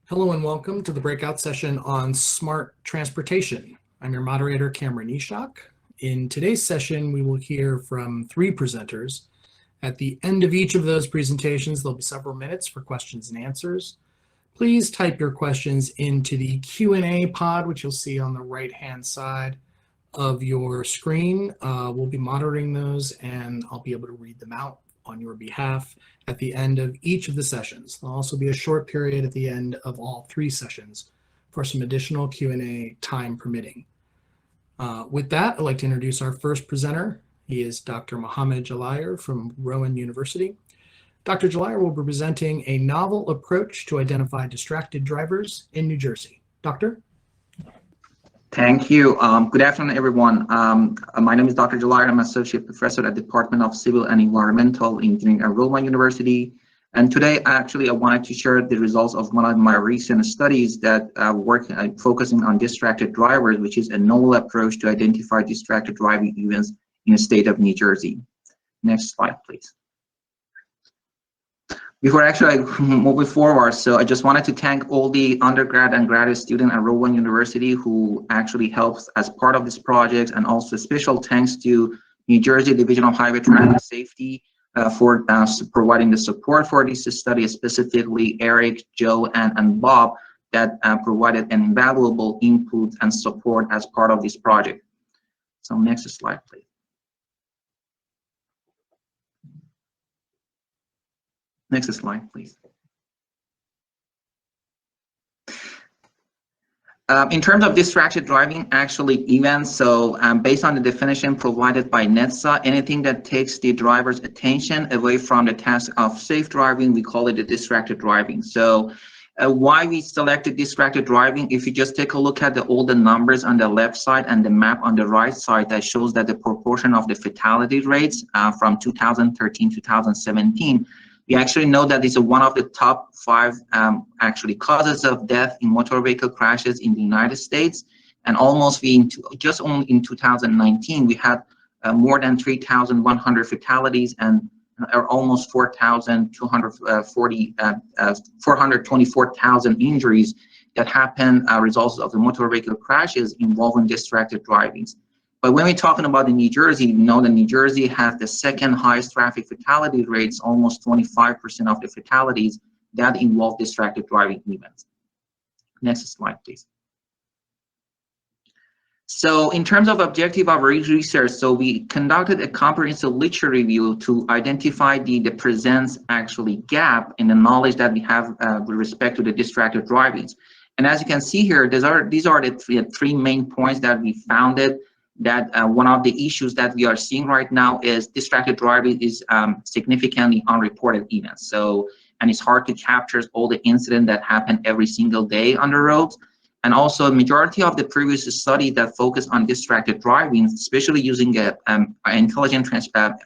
Hello and welcome to the breakout session on smart transportation. I'm your moderator, Cameron Ishak. In today's session, we will hear from three presenters. At the end of each of those presentations, there'll be several minutes for questions and answers. Please type your questions into the Q&A pod, which you'll see on the right-hand side of your screen. We'll be monitoring those and I'll be able to read them out on your behalf at the end of each of the sessions. There'll also be a short period at the end of all three sessions for some additional Q&A, time permitting. With that, I'd like to introduce our first presenter. He is Dr. Mohammad Jalayer from Rowan University. Dr. Jalayer will be presenting a novel approach to identify distracted drivers in New Jersey. Doctor? Thank you. Good afternoon, everyone. My name is Dr. Jalayer. I'm Associate Professor at the Department of Civil and Environmental Engineering at Rowan University. And today, I wanted to share the results of one of my recent studies that focusing on distracted drivers, which is a novel approach to identify distracted driving events in the state of New Jersey. Next slide, please. Before actually moving forward, so I just wanted to thank all the undergrad and graduate students at Rowan University who actually helped as part of this project, and also special thanks to New Jersey Division of Highway Traffic Safety for providing the support for this study, specifically Eric, Joe, and Bob, that provided an invaluable input and support as part of this project. So next slide, please. Next slide, please. In terms of distracted driving events, so based on the definition provided by NHTSA, anything that takes the driver's attention away from the task of safe driving, we call it a distracted driving. So why we selected distracted driving, if you just take a look at all the numbers on the left side and the map on the right side, that shows that the proportion of the fatality rates from 2013 to 2017, we actually know that it's one of the top 5 causes of death in motor vehicle crashes in the United States. And almost just only in 2019, we had more than 3,100 fatalities and almost 424,000 injuries that happen results of the motor vehicle crashes involving distracted driving. But when we're talking about New Jersey, we know that New Jersey has the second highest traffic fatality rates, almost 25% of the fatalities that involve distracted driving events. Next slide, please. So in terms of objective of research, so we conducted a comprehensive literature review to identify the presence gap in the knowledge that we have with respect to the distracted driving. And as you can see here, these are the three main points that we found it. That one of the issues that we are seeing right now is distracted driving is significantly unreported events. So, and it's hard to capture all the incidents that happen every single day on the roads. And also, a majority of the previous study that focused on distracted driving, especially using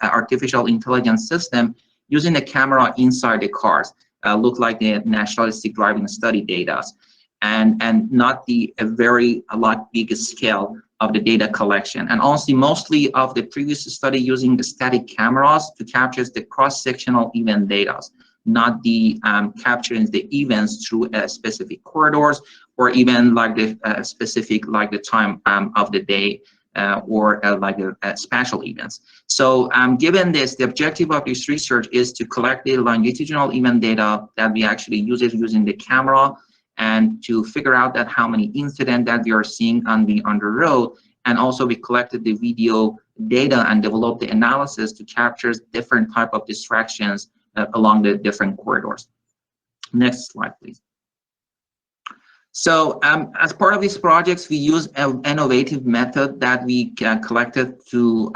artificial intelligence system, using the camera inside the cars, look like the nationalistic driving study data, and not a lot bigger scale of the data collection. And also mostly of the previous study using the static cameras to capture the cross-sectional event data, not the capturing the events through specific corridors, or even like the specific like the time of the day or like the spatial events. So given this, the objective of this research is to collect the longitudinal event data that we actually use using the camera, and to figure out that how many incidents that we are seeing on the road. And also we collected the video data and developed the analysis to capture different type of distractions along the different corridors. Next slide, please. So as part of these projects, we use an innovative method that we collected to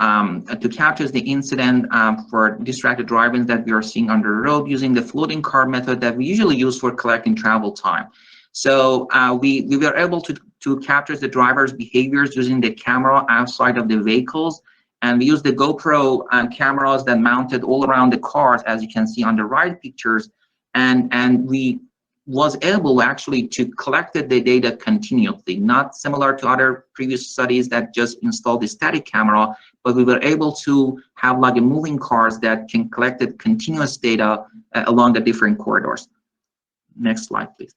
capture the incident for distracted driving that we are seeing on the road using the floating car method that we usually use for collecting travel time. So we were able to capture the driver's behaviors using the camera outside of the vehicles, and we used the GoPro cameras that mounted all around the cars, as you can see on the right pictures, and we was able actually to collect the data continuously, not similar to other previous studies that just installed the static camera, but we were able to have like a moving cars that can collect the continuous data along the different corridors. Next slide, please.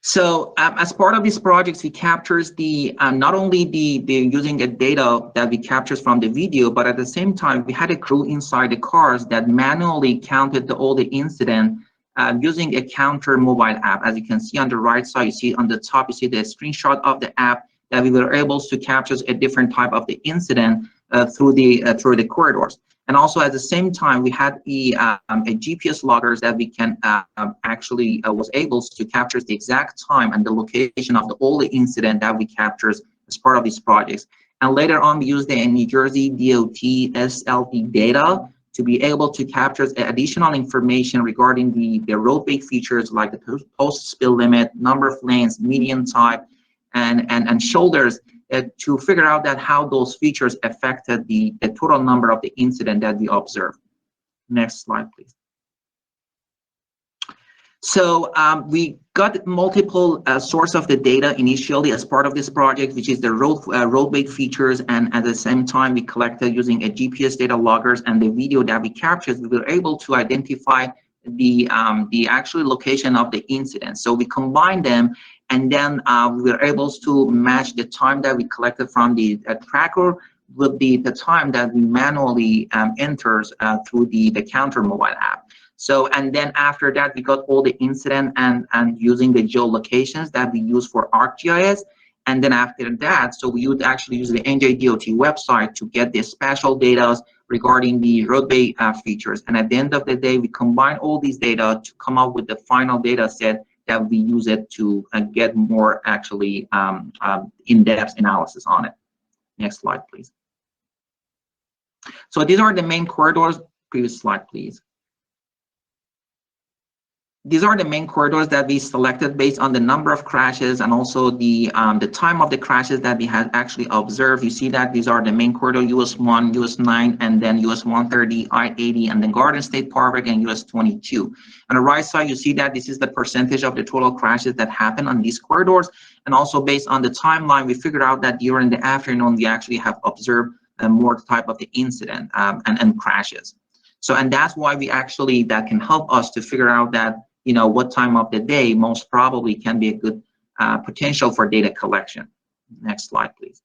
So as part of these projects, we captures the not only the using the data that we captures from the video, but at the same time we had a crew inside the cars that manually counted all the incident using a counter mobile app. As you can see on the right side, you see on the top, you see the screenshot of the app that we were able to capture a different type of the incident through the corridors. And also at the same time, we had a GPS loggers that we can actually was able to capture the exact time and the location of all the incident that we captured as part of these projects. And later on, we used the New Jersey DOT SLP data to be able to capture additional information regarding the roadway features like the post-spill limit, number of lanes, median type, and shoulders to figure out that how those features affected the total number of the incident that we observed. Next slide, please. So we got multiple source of the data initially as part of this project, which is the roadway features, and at the same time we collected using a GPS data loggers and the video that we captured. We were able to identify the actual location of the incident. So we combined them, and then we were able to match the time that we collected from the tracker with the time that we manually enters through the counter mobile app. So, and then after that, we got all the incident and using the geolocations that we use for ArcGIS. And then after that, so we would actually use the NJDOT website to get the spatial data regarding the roadway features. And at the end of the day, we combine all these data to come up with the final data set that we use it to get more actually in-depth analysis on it. Next slide, please. So these are the main corridors. Previous slide, please. These are the main corridors that we selected based on the number of crashes and also the time of the crashes that we had actually observed. You see that these are the main corridor, US 1, US 9, and then US 130, I-80, and then Garden State Parkway and US 22. On the right side, you see that this is the percentage of the total crashes that happen on these corridors. And also based on the timeline, we figured out that during the afternoon, we actually have observed more type of the incident and crashes. So, and that's why we actually, that can help us to figure out that, you know, what time of the day most probably can be a good potential for data collection. Next slide, please.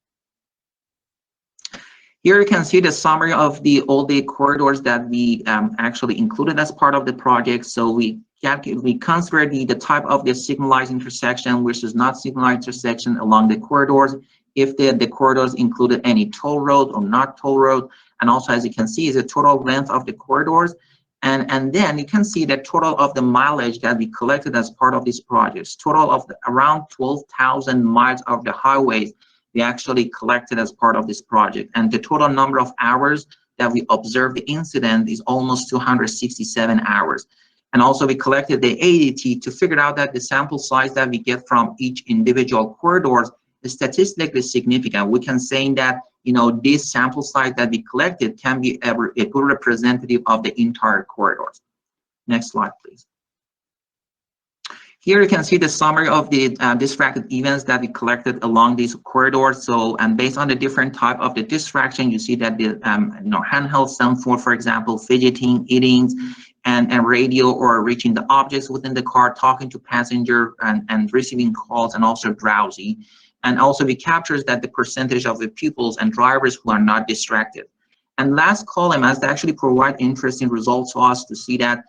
Here you can see the summary of all the corridors that we actually included as part of the project. So we consider the type of the signalized intersection versus not signalized intersection along the corridors, if the corridors included any toll road or not toll road, and also as you can see is the total length of the corridors. And then you can see the total of the mileage that we collected as part of these projects. Total of around 12,000 miles of the highways we actually collected as part of this project. And the total number of hours that we observed the incident is almost 267 hours. And also we collected the ADT to figure out that the sample size that we get from each individual corridors is statistically significant. We can say that, you know, this sample size that we collected can be a good representative of the entire corridors. Next slide, please. Here you can see the summary of the distracted events that we collected along these corridors. So, and based on the different type of the distraction, you see that the you know, handheld cell phone, for example, fidgeting, eating, and radio or reaching the objects within the car, talking to passenger and receiving calls, and also drowsy. And also we captures that the percentage of the pupils and drivers who are not distracted. And last column has to actually provide interesting results to us to see that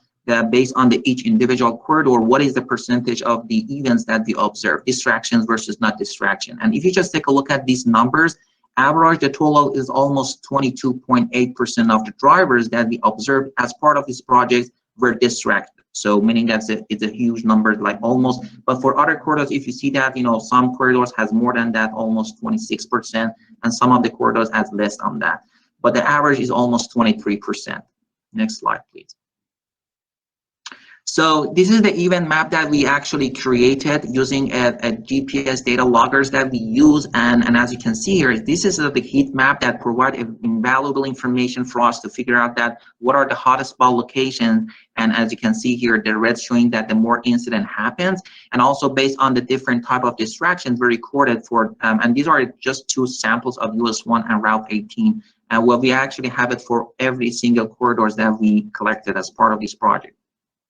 based on each individual corridor, what is the percentage of the events that we observe, distractions versus not distraction. And if you just take a look at these numbers, average the total is almost 22.8% of the drivers that we observed as part of this project were distracted. So meaning that's it's a huge number, like almost, but for other corridors, if you see that, you know, some corridors has more than that, almost 26%, and some of the corridors has less than that. But the average is almost 23%. Next slide, please. So this is the event map that we actually created using a GPS data loggers that we use. And as you can see here, this is the heat map that provide invaluable information for us to figure out that what are the hottest spot locations. And as you can see here, the red showing that the more incident happens. And also based on the different type of distractions we recorded for, and these are just two samples of US 1 and Route 18. And well, we actually have it for every single corridors that we collected as part of this project.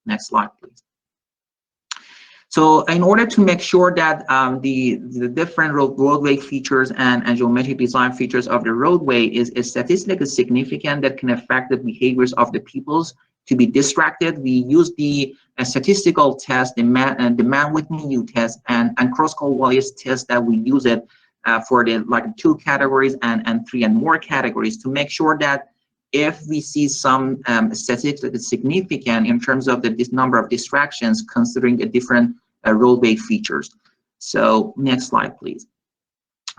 Next slide, please. So in order to make sure that the different roadway features and geometric design features of the roadway is statistically significant that can affect the behaviors of the peoples to be distracted, we use the statistical test, the man-Whitney U test, and cross-covariance test that we use it for the like 2 categories and 3 and more categories to make sure that if we see some statistically significant in terms of this number of distractions considering the different roadway features. So next slide, please.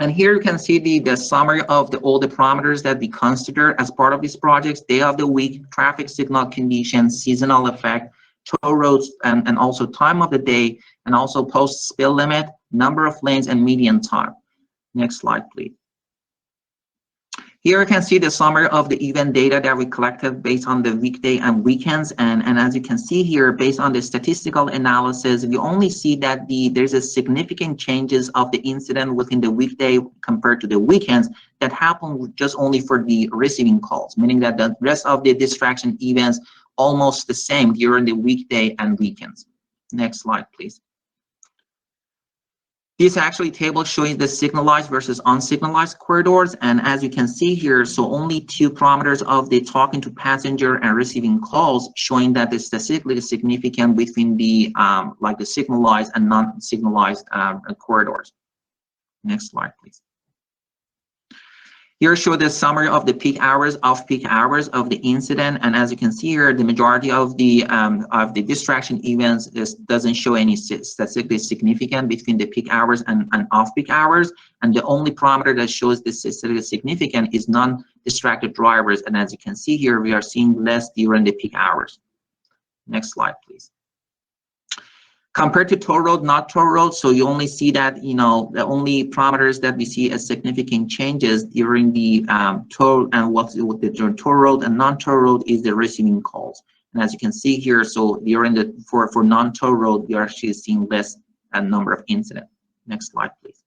And here you can see the summary of all the parameters that we consider as part of these projects: day of the week, traffic signal conditions, seasonal effect, toll roads, and also time of the day, and also post spill limit, number of lanes, and median time. Next slide, please. Here you can see the summary of the event data that we collected based on the weekday and weekends. And as you can see here, based on the statistical analysis, we only see that there's a significant changes of the incident within the weekday compared to the weekends that happen just only for the receiving calls, meaning that the rest of the distraction events almost the same during the weekday and weekends. Next slide, please. This actually table showing the signalized versus unsignalized corridors, and as you can see here, so only 2 parameters of the talking to passenger and receiving calls showing that it's statistically significant between the like the signalized and non-signalized corridors. Next slide, please. Here show the summary of the peak hours, off-peak hours of the incident, and as you can see here, the majority of the distraction events doesn't show any statistically significant between the peak hours and off-peak hours, and the only parameter that shows this statistically significant is non-distracted drivers, and as you can see here, we are seeing less during the peak hours. Next slide, please. Compared to toll road, not toll road, so you only see that, you know, the only parameters that we see as significant changes during the toll and what's with the toll road and non-toll road is the receiving calls. And as you can see here, so during the for non-toll road, we are actually seeing less number of incidents. Next slide, please.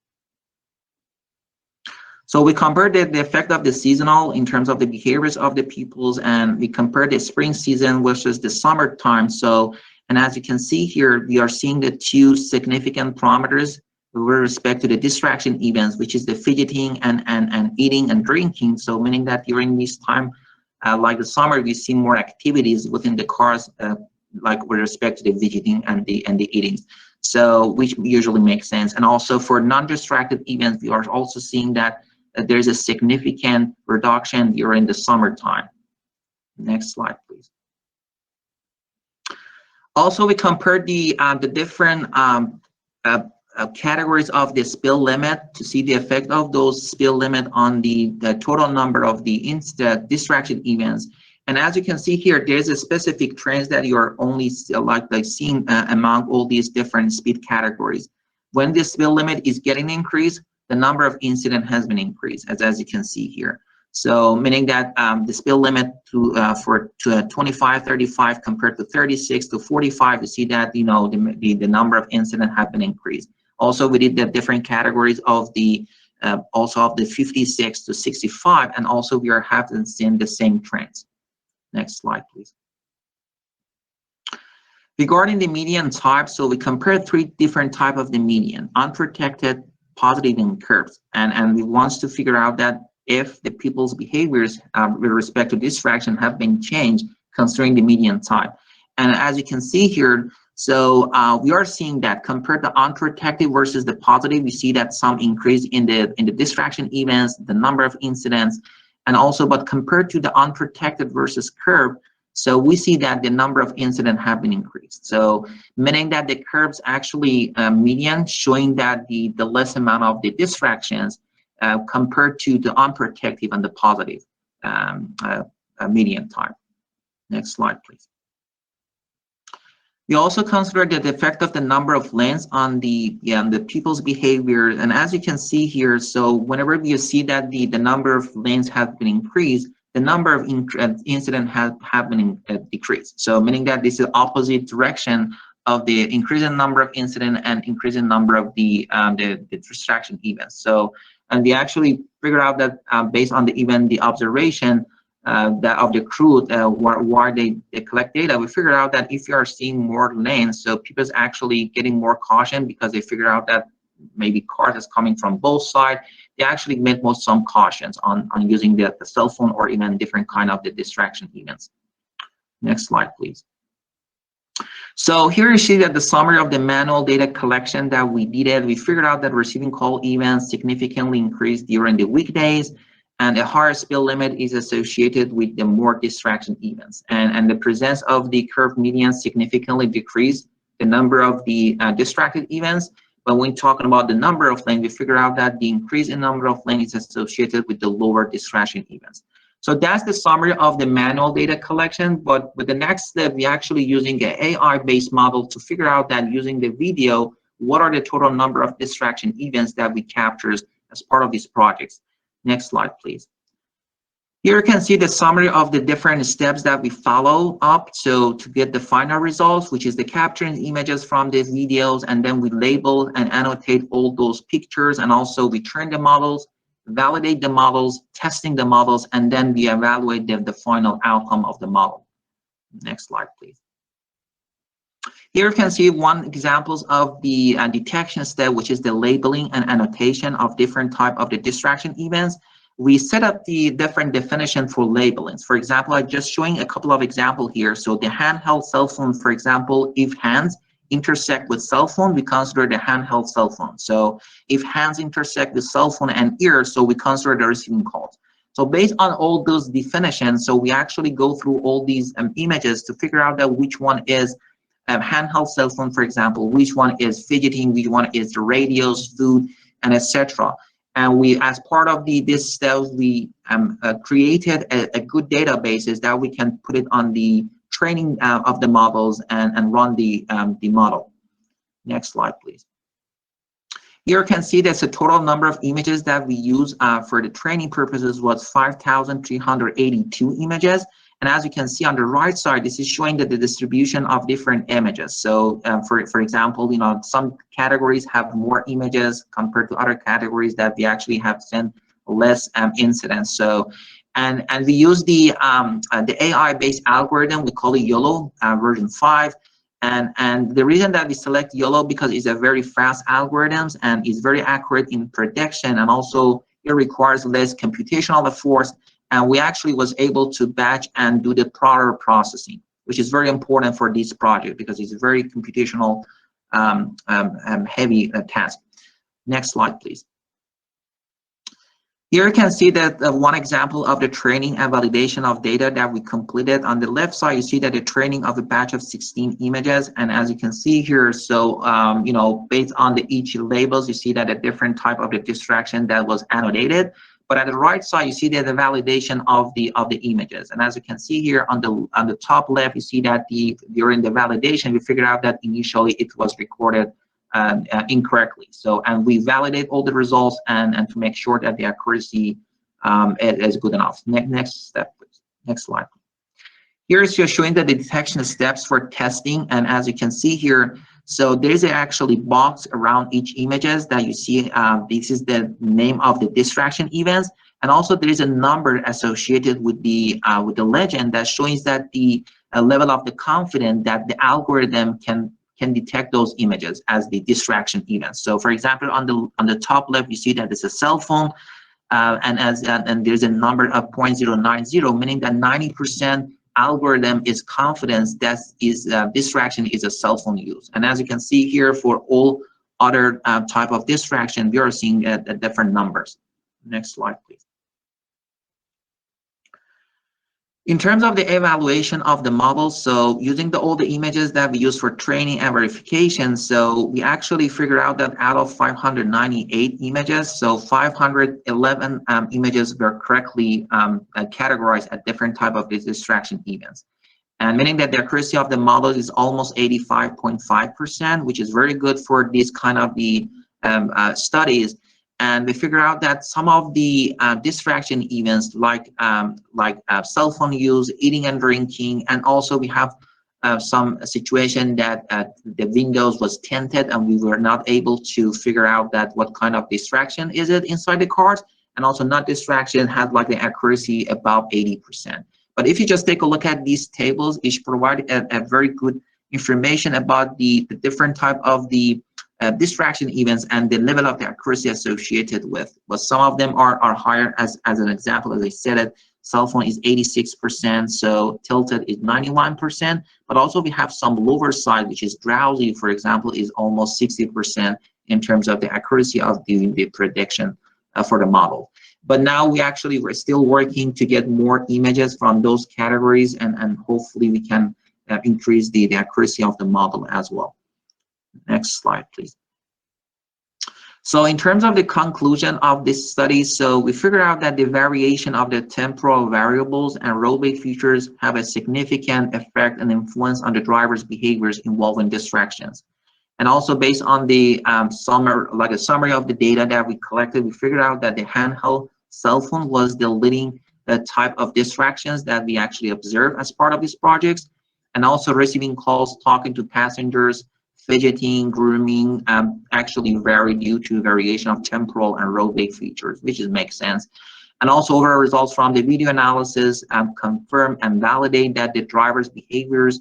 So we compared the effect of the seasonal in terms of the behaviors of the peoples, and we compared the spring season versus the summertime. So, and as you can see here, we are seeing the 2 significant parameters with respect to the distraction events, which is the fidgeting and eating and drinking. So meaning that during this time, like the summer, we see more activities within the cars, like with respect to the fidgeting and the eating. So which usually makes sense. And also for non-distracted events, we are also seeing that there's a significant reduction during the summertime. Next slide, please. Also, we compared the different categories of the spill limit to see the effect of those spill limit on the total number of the distraction events. And as you can see here, there's a specific trends that you're only like seeing among all these different speed categories. When the spill limit is getting increased, the number of incident has been increased, as you can see here. So meaning that the spill limit to 25, 35 compared to 36 to 45, you see that, you know, the number of incidents have been increased. Also, we did the different categories of the also of the 56 to 65, and also we are having seen the same trends. Next slide, please. Regarding the median type, so we compared 3 different types of the median: unprotected, positive, and curves, and we want to figure out that if the people's behaviors with respect to distraction have been changed considering the median type. And as you can see here, so we are seeing that compared to unprotected versus the positive, we see that some increase in the distraction events, the number of incidents, and also, but compared to the unprotected versus curve, so we see that the number of incidents have been increased. So meaning that the curves actually median, showing that the less amount of the distractions compared to the unprotected and the positive median time. Next slide, please. We also consider the effect of the number of lanes on the people's behavior, and as you can see here, so whenever you see that the number of lanes have been increased, the number of incidents have been decreased. So meaning that this is opposite direction of the increasing number of incidents and increasing number of the distraction events. So, and we actually figured out that based on the observation, that of the crew, why they collect data. We figured out that if you are seeing more lanes, so people's actually getting more caution because they figure out that maybe cars is coming from both sides. They actually made some cautions on using the cell phone or even different kind of the distraction events. Next slide, please. So here you see that the summary of the manual data collection that we did. We figured out that receiving call events significantly increased during the weekdays, and a higher speed limit is associated with the more distraction events. And the presence of the curve median significantly decreased the number of the distracted events. But when talking about the number of lanes, we figure out that the increase in number of lanes is associated with the lower distraction events. So that's the summary of the manual data collection. But with the next step, we're actually using an AI-based model to figure out that using the video, what are the total number of distraction events that we captured as part of these projects. Next slide, please. Here you can see the summary of the different steps that we follow up to get the final results, which is the capturing images from these videos, and then we label and annotate all those pictures, and also we train the models, validate the models, testing the models, and then we evaluate the final outcome of the model. Next slide, please. Here you can see one examples of the detection step, which is the labeling and annotation of different type of the distraction events. We set up the different definition for labelings. For example, I'm just showing a couple of examples here. So the handheld cell phone, for example, if hands intersect with cell phone, we consider the handheld cell phone. So if hands intersect with cell phone and ear, so we consider the receiving calls. So based on all those definitions, so we actually go through all these images to figure out that which one is handheld cell phone, for example, which one is fidgeting, which one is the radios, food, and etc. And we, as part of this step, we created a good databases that we can put it on the training of the models and run the model. Next slide, please. Here you can see there's a total number of images that we use for the training purposes was 5,382 images. And as you can see on the right side, this is showing that the distribution of different images. So for example, some categories have more images compared to other categories that we actually have seen less incidents. So, and we use the AI-based algorithm, we call it YOLO version 5. And the reason that we select YOLO because it's a very fast algorithms and it's very accurate in prediction, and also it requires less computational effort. And we actually was able to batch and do the prior processing, which is very important for this project because it's a very computational heavy task. Next slide, please. Here you can see that one example of the training and validation of data that we completed. On the left side, you see that the training of a batch of 16 images. And as you can see here, so, based on each labels, you see that a different type of the distraction that was annotated. But at the right side, you see that the validation of the images. And as you can see here on the top left, you see that during the validation, we figured out that initially it was recorded incorrectly. So, and we validate all the results and to make sure that the accuracy is good enough. Next step, please. Next slide. Here is just showing the detection steps for testing. And as you can see here, so there's actually box around each images that you see. This is the name of the distraction events, and also there is a number associated with the legend that shows that the level of the confidence that the algorithm can detect those images as the distraction events. So, for example, on the top left, you see that it's a cell phone, and there's a number of 0.090, meaning that 90% algorithm is confidence that distraction is a cell phone use. And as you can see here, for all other type of distraction, we are seeing different numbers. Next slide, please. In terms of the evaluation of the models, so using all the images that we use for training and verification, so we actually figured out that out of 598 images, so 511 images were correctly categorized at different type of these distraction events. And meaning that the accuracy of the model is almost 85.5%, which is very good for these kind of the studies. And we figure out that some of the distraction events like cell phone use, eating and drinking, and also we have some situation that the windows was tinted and we were not able to figure out that what kind of distraction is it inside the cars. and also not distraction has like the accuracy above 80%. But if you just take a look at these tables, each provide a very good information about the different type of the distraction events and the level of the accuracy associated with. But some of them are higher. As an example, as I said, it cell phone is 86%, so tilted is 91%. But also we have some lower side, which is drowsy, for example, is almost 60% in terms of the accuracy of doing the prediction for the model. But now we're still working to get more images from those categories, and hopefully we can increase the accuracy of the model as well. Next slide, please. So in terms of the conclusion of this study, so we figured out that the variation of the temporal variables and roadway features have a significant effect and influence on the driver's behaviors involving distractions. And also based on the summary of the data that we collected, we figured out that the handheld cell phone was the leading type of distractions that we actually observed as part of these projects. And also receiving calls, talking to passengers, fidgeting, grooming, actually vary due to variation of temporal and roadway features, which makes sense. And also overall results from the video analysis confirm and validate that the driver's behaviors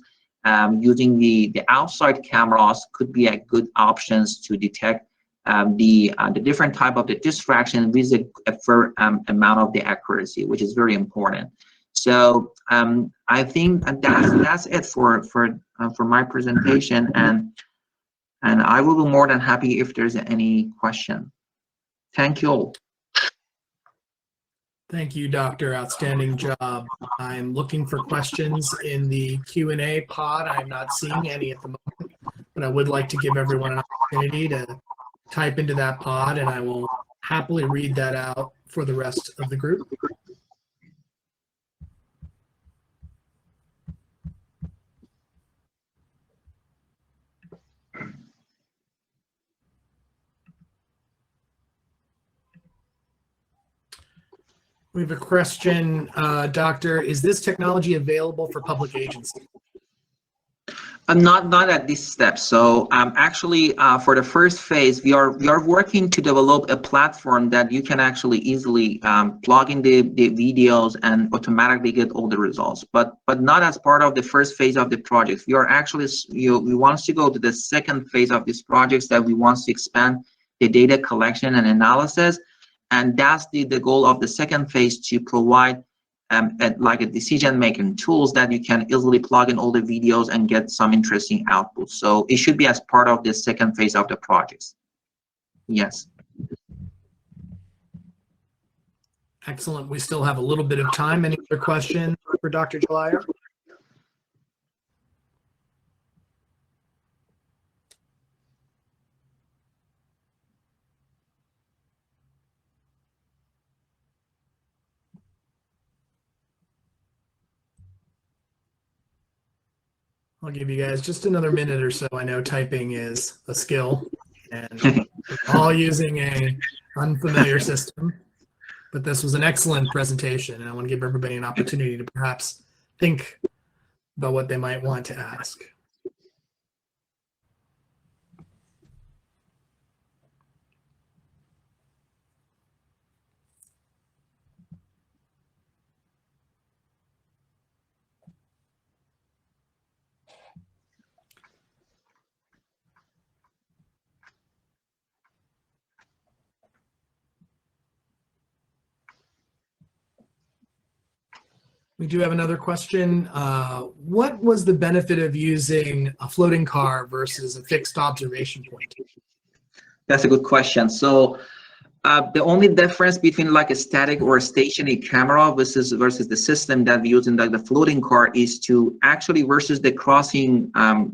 using the outside cameras could be a good options to detect the different type of the distraction with a fair amount of the accuracy, which is very important. So I think that's it for my presentation, and I will be more than happy if there's any question. Thank you all. Thank you, Doctor. Outstanding job. I'm looking for questions in the Q&A pod. I'm not seeing any at the moment, but I would like to give everyone an opportunity to type into that pod, and I will happily read that out for the rest of the group. We have a question, Doctor. Is this technology available for public agencies? Not at this step. So actually, for the first phase, we are working to develop a platform that you can actually easily plug in the videos and automatically get all the results. But not as part of the first phase of the project. We are actually we want to go to the second phase of this project, that we want to expand the data collection and analysis, and that's the goal of the second phase, to provide like a decision-making tools that you can easily plug in all the videos and get some interesting outputs. So it should be as part of the second phase of the projects. Yes. Excellent. We still have a little bit of time. Any other questions for Dr. Jalayer? I'll give you guys just another minute or so. I know typing is a skill, and we're all using an unfamiliar system, but this was an excellent presentation, and I want to give everybody an opportunity to perhaps think about what they might want to ask. We do have another question. What was the benefit of using a floating car versus a fixed observation point? That's a good question. So the only difference between like a static or a stationary camera versus the system that we use in like the floating car is to actually versus the crossing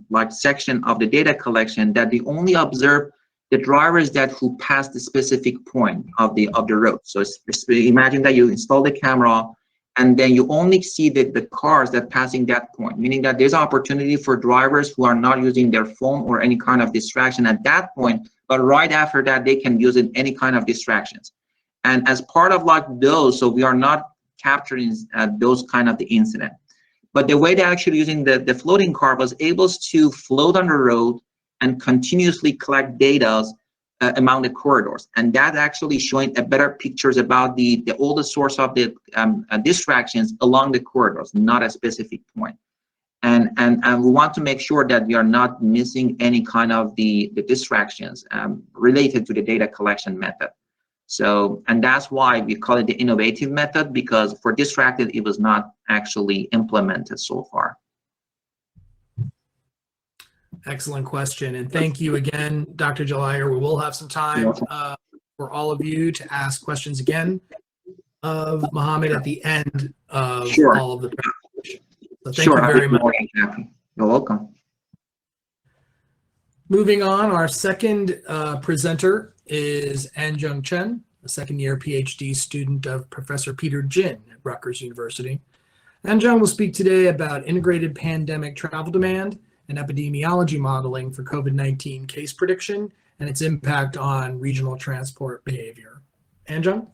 like section of the data collection, that we only observe the drivers who pass the specific point of the road. So imagine that you install the camera, and then you only see the cars that passing that point, meaning that there's opportunity for drivers who are not using their phone or any kind of distraction at that point, but right after that, they can use it any kind of distractions. And as part of like those, so we are not capturing those kind of the incident. But the way they're actually using the floating car was able to float on the road and continuously collect data among the corridors, and that actually showing a better pictures about the all the source of the distractions along the corridors, not a specific point. And we want to make sure that we are not missing any kind of the distractions related to the data collection method. So, and that's why we call it the innovative method, because for distracted, it was not actually implemented so far. Excellent question. And thank you again, Dr. Jalayer. We will have some time for all of you to ask questions again of Mohammad at the end of all of the presentation. So thank you very much. You're welcome. Moving on, our second presenter is Anjiang Chen, a second-year PhD student of Professor Peter Jin at Rutgers University. Anjiang will speak today about integrated pandemic travel demand and epidemiology modeling for COVID-19 case prediction and its impact on regional transport behavior. Anjiang?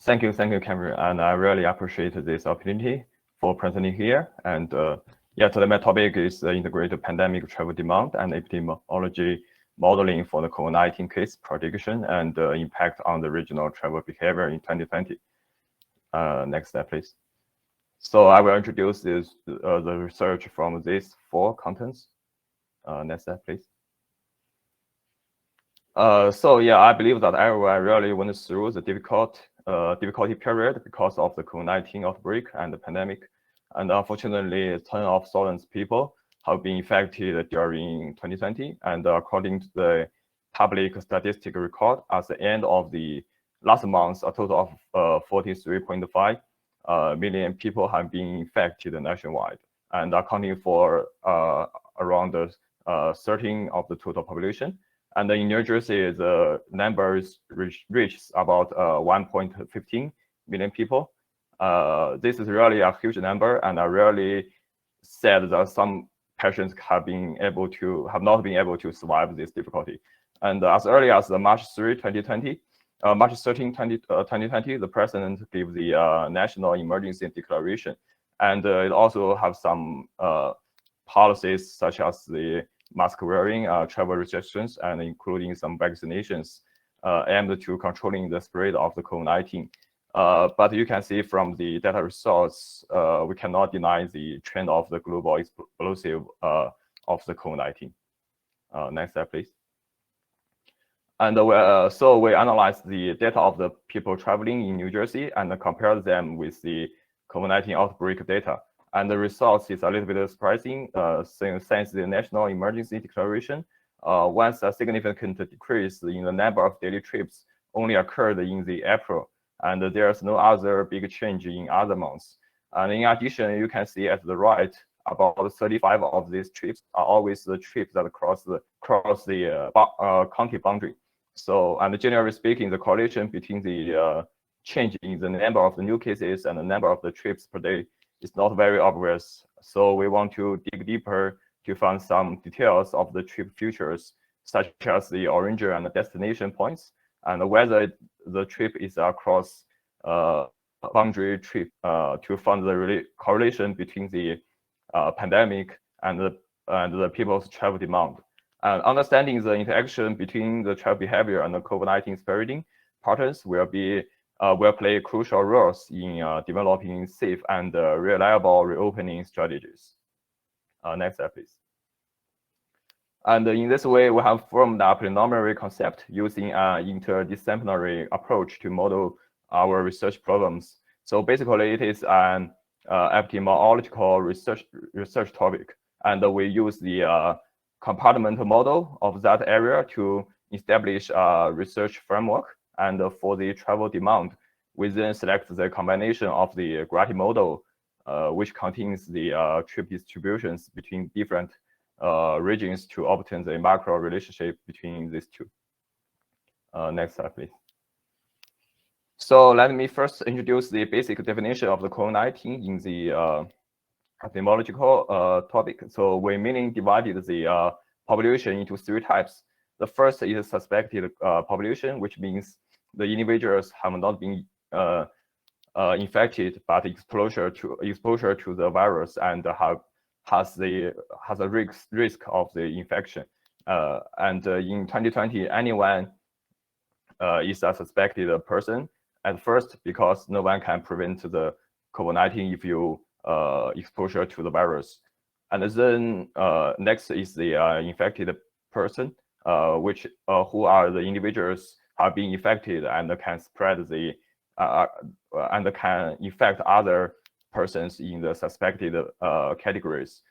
Thank you, Cameron, and I really appreciate this opportunity for presenting here. And today my topic is the integrated pandemic travel demand and epidemiology modeling for the COVID-19 case prediction and impact on the regional travel behavior in 2020. Next slide, please. So I will introduce the research from these 4 contents. Next slide, please. I believe that everyone really went through the difficulty period because of the COVID-19 outbreak and the pandemic. And unfortunately, tens of thousands of people have been affected during 2020. And according to the public statistic record, at the end of the last month, a total of 43.5 million people have been infected nationwide, and accounting for around 13% of the total population. And in New Jersey, the numbers reaches about 1.15 million people. This is really a huge number, and I really sad that some patients have not been able to survive this difficulty. And as early as March 13, 2020, the president gave the national emergency declaration, and it also have some policies such as the mask wearing, travel restrictions, and including some vaccinations aimed to controlling the spread of the COVID-19. But you can see from the data results, we cannot deny the trend of the global explosive of the COVID-19. Next slide, please. And so we analyzed the data of the people traveling in New Jersey and compared them with the COVID-19 outbreak data. And the results is a little bit surprising since the national emergency declaration, once a significant decrease in the number of daily trips only occurred in the April, and there's no other big change in other months. And in addition, you can see at the right, about 35 of these trips are always the trips that cross the county boundary. So, and generally speaking, the correlation between the change in the number of the new cases and the number of the trips per day is not very obvious. So we want to dig deeper to find some details of the trip futures, such as the origin and the destination points, and whether the trip is across boundary trip to find the correlation between the pandemic and the people's travel demand. And understanding the interaction between the travel behavior and the COVID-19 spreading patterns will play crucial roles in developing safe and reliable reopening strategies. Next slide, please. And in this way, we have formed a preliminary concept using an interdisciplinary approach to model our research problems. So basically, it is an epidemiological research topic, and we use the compartment model of that area to establish a research framework. And for the travel demand, we then select the combination of the Grati model, which contains the trip distributions between different regions to obtain the macro relationship between these two. Next slide, please. So let me first introduce the basic definition of the COVID-19 in the epidemiological topic. So we mainly divided the population into 3 types. The first is suspected population, which means the individuals have not been infected, but exposure to the virus and has a risk of the infection. in 2020, anyone is a suspected person at first, because no one can prevent the COVID-19 if you exposure to the virus. And then next is the infected person, who are the individuals are being infected and can spread the and can infect other persons in the suspected categories.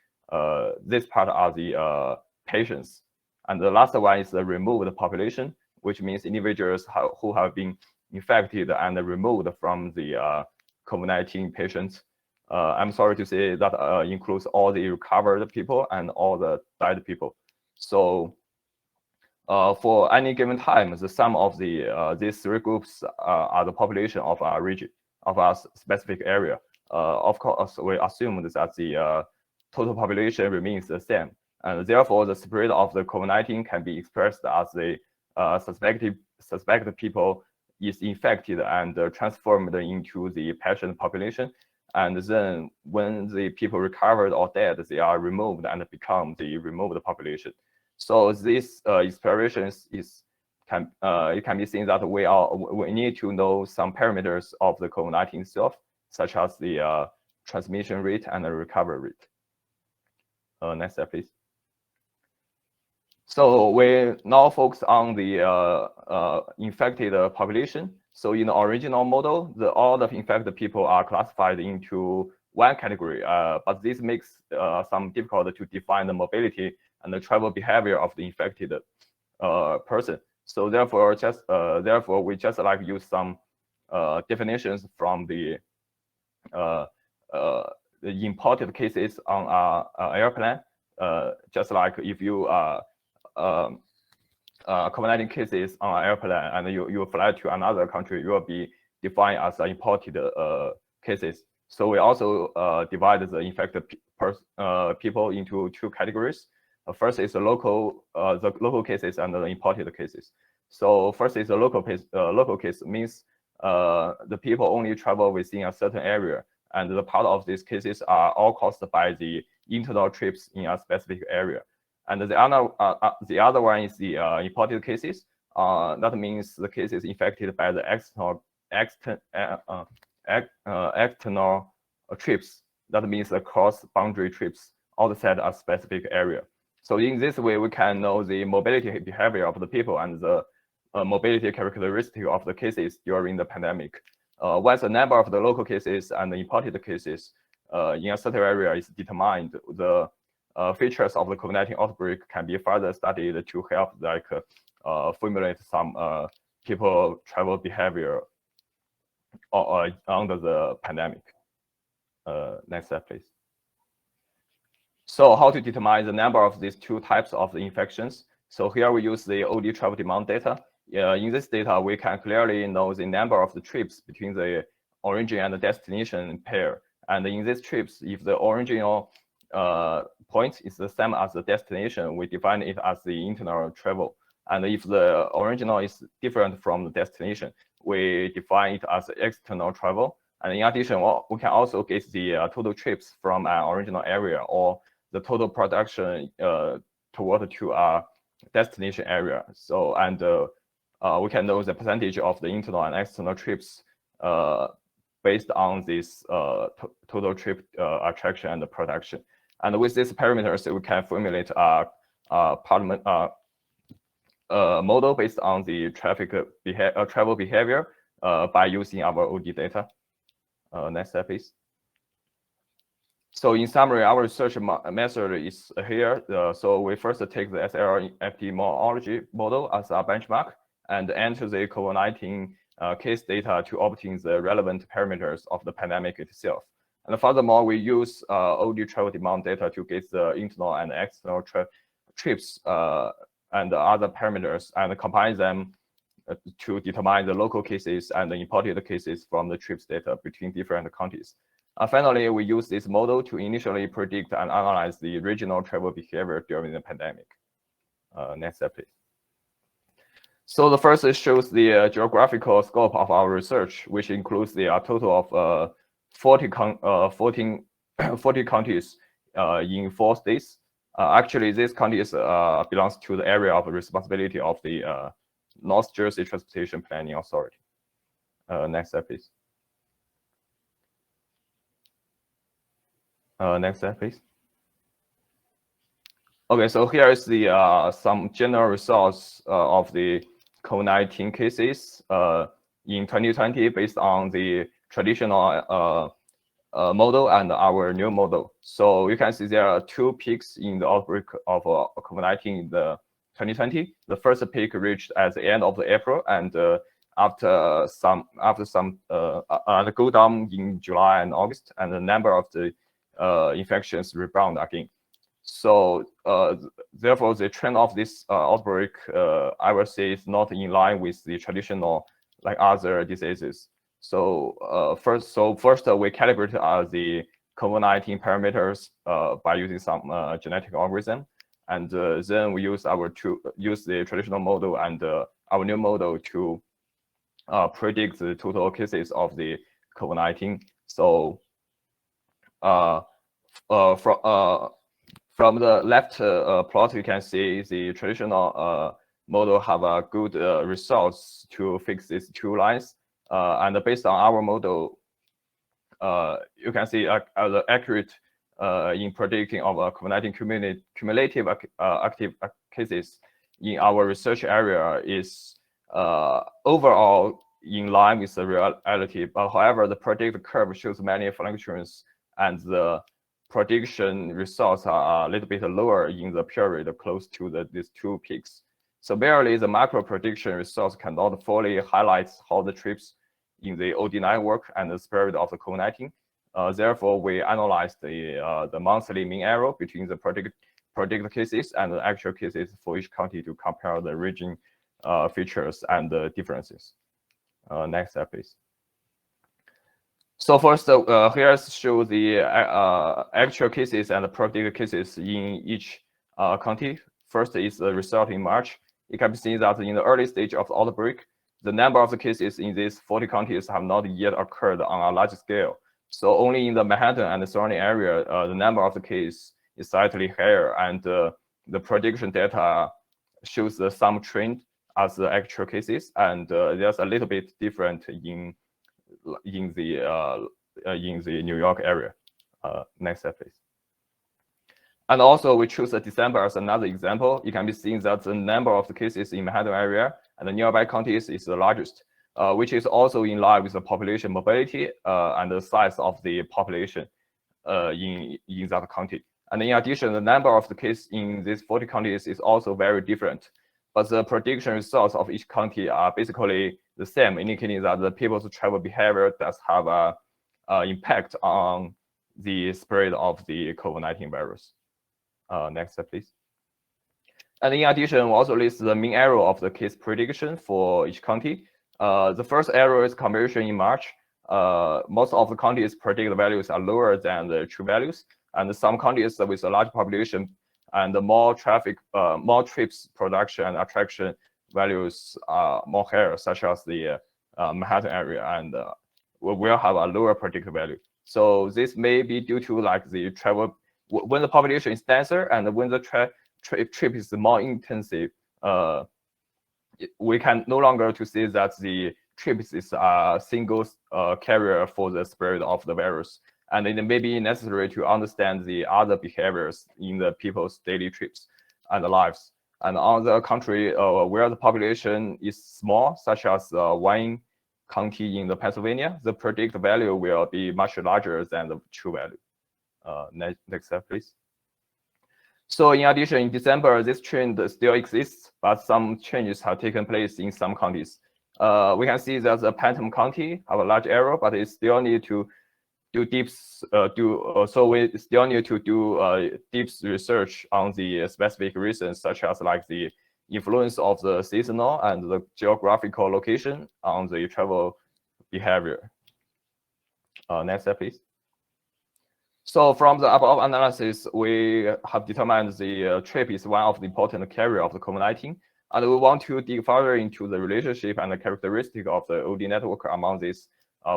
This part are the patients. And the last one is the removed population, which means individuals who have been infected and removed from the COVID-19 patients. I'm sorry to say that includes all the recovered people and all the died people. So for any given time, the sum of these three groups are the population of a region, of a specific area. Of course, we assume that the total population remains the same, and therefore the spread of the COVID-19 can be expressed as the suspected people is infected and transformed into the patient population. And then when the people recovered or dead, they are removed and become the removed population. So this exploration it can be seen that we need to know some parameters of the COVID-19 itself, such as the transmission rate and the recovery rate. Next step, please. So we now focus on the infected population. So in the original model, all the infected people are classified into one category, but this makes some difficult to define the mobility and the travel behavior of the infected person. So therefore, we just like use some definitions from the imported cases on an airplane. Just like if you COVID-19 cases on an airplane and you fly to another country, you will be defined as imported cases. So we also divide the infected people into two categories. First is the local cases and the imported cases. So first is the local case means the people only travel within a certain area, and the part of these cases are all caused by the internal trips in a specific area. And the other one is the imported cases. That means the cases infected by the external trips. That means the cross-boundary trips outside a specific area. So in this way, we can know the mobility behavior of the people and the mobility characteristic of the cases during the pandemic. Once the number of the local cases and the imported cases in a certain area is determined, the features of the COVID-19 outbreak can be further studied to help formulate some people travel behavior under the pandemic. Next step, please. So how to determine the number of these two types of the infections? So here we use the OD travel demand data. In this data, we can clearly know the number of the trips between the origin and the destination pair. And in these trips, if the original point is the same as the destination, we define it as the internal travel. And if the original is different from the destination, we define it as external travel. And in addition, we can also get the total trips from an original area or the total production toward to a destination area. So, and we can know the percentage of the internal and external trips based on this total trip attraction and production. And with these parameters, we can formulate a model based on the travel behavior by using our OD data. Next step, please. So in summary, our research method is here. So we first take the SLR epidemiology model as a benchmark and enter the COVID-19 case data to obtain the relevant parameters of the pandemic itself. And furthermore, we use OD travel demand data to get the internal and external trips and other parameters and combine them to determine the local cases and the imported cases from the trips data between different countries. Finally, we use this model to initially predict and analyze the regional travel behavior during the pandemic. Next step, please. So the first shows the geographical scope of our research, which includes the total of 40 countries in 4 states. Actually, this county belongs to the area of responsibility of the North Jersey Transportation Planning Authority. Next slide, please. Next slide, please. Okay, so here is the some general results of the COVID-19 cases in 2020 based on the traditional model and our new model. So you can see there are two peaks in the outbreak of COVID-19 in the 2020. The first peak reached at the end of the April, and after some go down in July and August, and the number of the infections rebound again. So therefore, the trend of this outbreak, I would say, is not in line with the traditional like other diseases. So first we calibrated the COVID-19 parameters by using some genetic algorithm, and then we use the traditional model and our new model to predict the total cases of the COVID-19. So from the left plot, you can see the traditional model have a good results to fix these two lines. And based on our model, you can see the accurate in predicting of COVID-19 cumulative active cases in our research area is overall in line with the reality. But however, the predicted curve shows many fluctuations, and the prediction results are a little bit lower in the period close to these two peaks. So barely the macro prediction results cannot fully highlight how the trips in the OD network and the spread of the COVID-19. Therefore, we analyzed the monthly mean error between the predicted cases and the actual cases for each county to compare the region features and the differences. Next slide, please. So first, here show the actual cases and the predicted cases in each county. First is the result in March. It can be seen that in the early stage of the outbreak, the number of the cases in these 40 counties have not yet occurred on a large scale. So only in the Manhattan and the surrounding area, the number of the cases is slightly higher, and the prediction data shows some trend as the actual cases, and there's a little bit different in the New York area. Next slide, please. And also, we choose December as another example. It can be seen that the number of the cases in Manhattan area and the nearby counties is the largest, which is also in line with the population mobility and the size of the population in that county. And in addition, the number of the cases in these 40 counties is also very different. But the prediction results of each county are basically the same, indicating that the people's travel behavior does have an impact on the spread of the COVID-19 virus. Next slide, please. And in addition, we also list the mean error of the case prediction for each county. The first error is conversion in March. Most of the counties' predicted values are lower than the true values, and some counties with a large population and more traffic, more trips, production and attraction values are more higher, such as the Manhattan area, and will have a lower predicted value. So this may be due to like the travel, when the population is denser and when the trip is more intensive, we can no longer to see that the trip is a single carrier for the spread of the virus. And it may be necessary to understand the other behaviors in the people's daily trips and lives. And on the contrary, where the population is small, such as Wayne County in the Pennsylvania, the predicted value will be much larger than the true value. Next slide, please. So in addition, in December, this trend still exists, but some changes have taken place in some counties. We can see that the Panther County have a large error, but it still need to do deep research on the specific reasons, such as like the influence of the seasonal and the geographical location on the travel behavior. Next slide, please. So from the above analysis, we have determined the trip is one of the important carrier of the COVID-19, and we want to dig further into the relationship and the characteristic of the OD network among these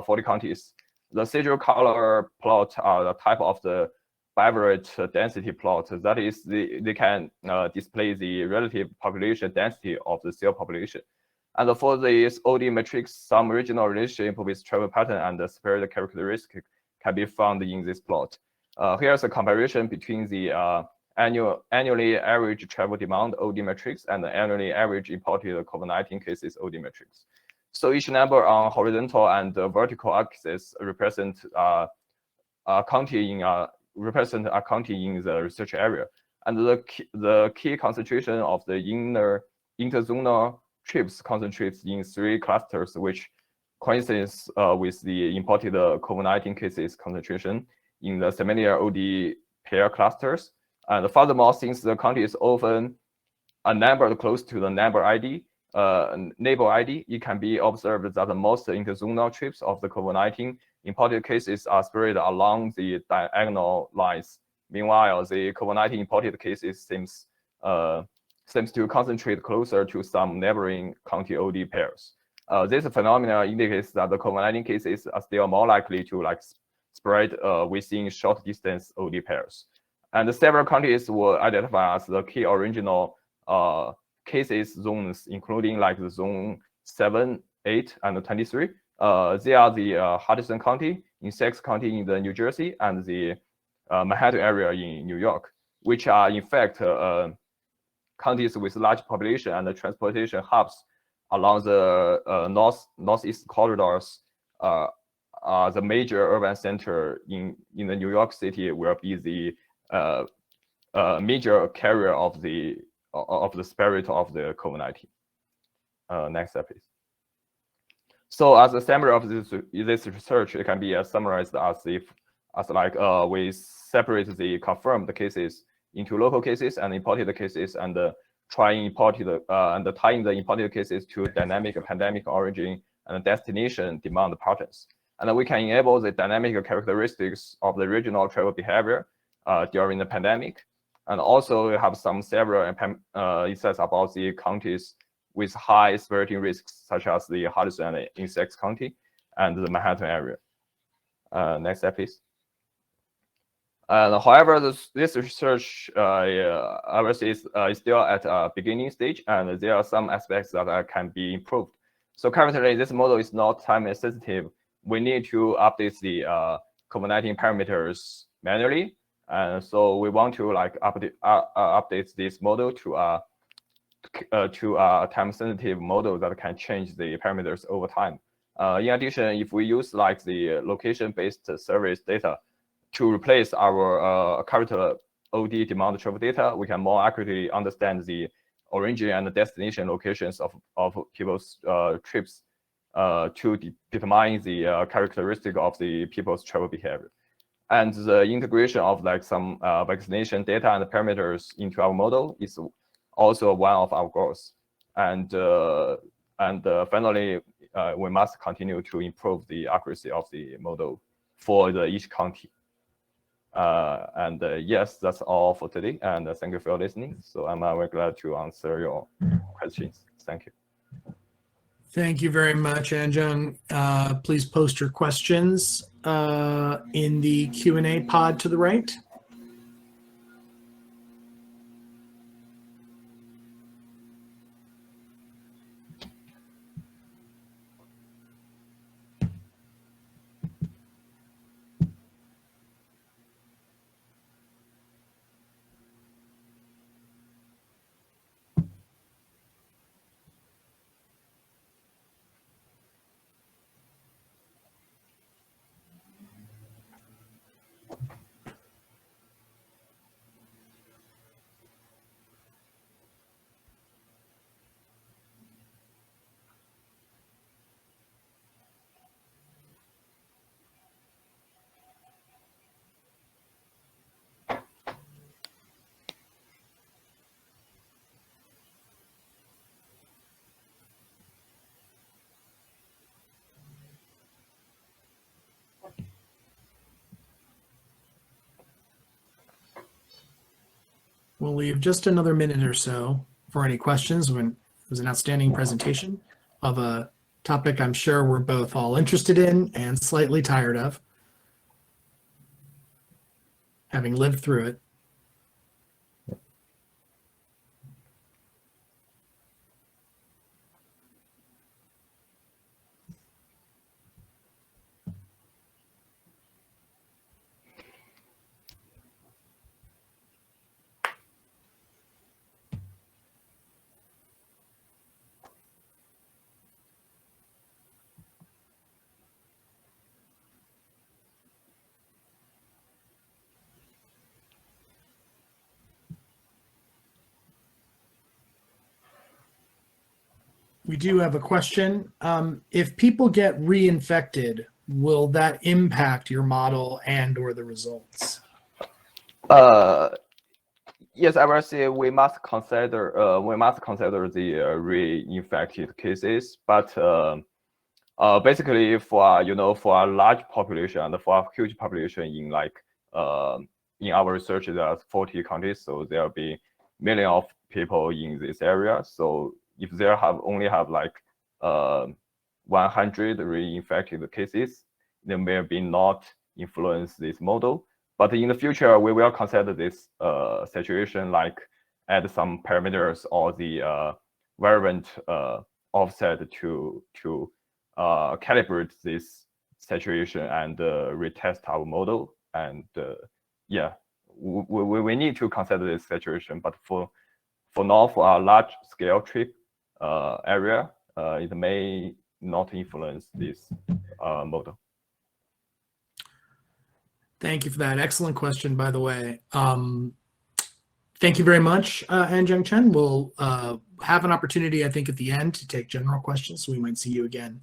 40 counties. The sigil color plot are the type of the favorite density plot. That is, they can display the relative population density of the cell population. And for this OD matrix, some regional relationship with travel pattern and the spread characteristic can be found in this plot. Here's a comparison between the annually average travel demand OD matrix and the annually average imported COVID-19 cases OD matrix. So each number on horizontal and vertical axis represent a county in the research area, and the key concentration of the interzonal trips concentrates in 3 clusters, which coincides with the imported COVID-19 cases concentration in the similar OD pair clusters. And furthermore, since the county is often a number close to the neighbor ID, it can be observed that the most interzonal trips of the COVID-19 imported cases are spread along the diagonal lines. Meanwhile, the COVID-19 imported cases seems to concentrate closer to some neighboring county OD pairs. This phenomenon indicates that the COVID-19 cases are still more likely to spread within short distance OD pairs. And several counties were identified as the key original cases zones, including the zone 7, 8, and 23. They are the Hudson County, Essex County in the New Jersey, and the Manhattan area in New York, which are in fact counties with large population and transportation hubs along the northeast corridors. The major urban center in the New York City will be the major carrier of the spirit of the COVID-19. Next step, please. So as a summary of this research, it can be summarized as we separate the confirmed cases into local cases and imported cases, and tying the imported cases to dynamic pandemic origin and destination demand patterns. And we can enable the dynamic characteristics of the regional travel behavior during the pandemic. And also we have several insights about the counties with high spreading risks, such as the Hudson and Essex County and the Manhattan area. Next step, please. However, this research obviously is still at a beginning stage, and there are some aspects that can be improved. So currently, this model is not time sensitive. We need to update the COVID-19 parameters manually, and so we want to update this model to a time-sensitive model that can change the parameters over time. In addition, if we use the location-based service data to replace our current OD demand travel data, we can more accurately understand the origin and destination locations of people's trips to determine the characteristic of the people's travel behavior. And the integration of some vaccination data and parameters into our model is also one of our goals. And finally, we must continue to improve the accuracy of the model for each county. Yes, that's all for today. And thank you for listening. So I'm very glad to answer your questions. Thank you. Thank you very much, Anjiang. Please post your questions in the Q&A pod to the right. We'll leave just another minute or so for any questions. It was an outstanding presentation of a topic I'm sure we're both all interested in and slightly tired of. having lived through it. We do have a question. If people get reinfected, will that impact your model and or the results? Yes, I will say we must consider the reinfected cases, but basically for for a large population and for a huge population in in our research there are 40 countries, so there will be millions of people in this area. So if there only have like 100 reinfected cases, they may be not influence this model. But in the future, we will consider this situation, like add some parameters or the variant offset to calibrate this situation and retest our model. And yeah, we need to consider this situation. But for now, for our large scale trip area, it may not influence this model. Thank you for that. Excellent question, by the way. Thank you very much, Anjiang Chen. We'll have an opportunity, I think, at the end to take general questions, so we might see you again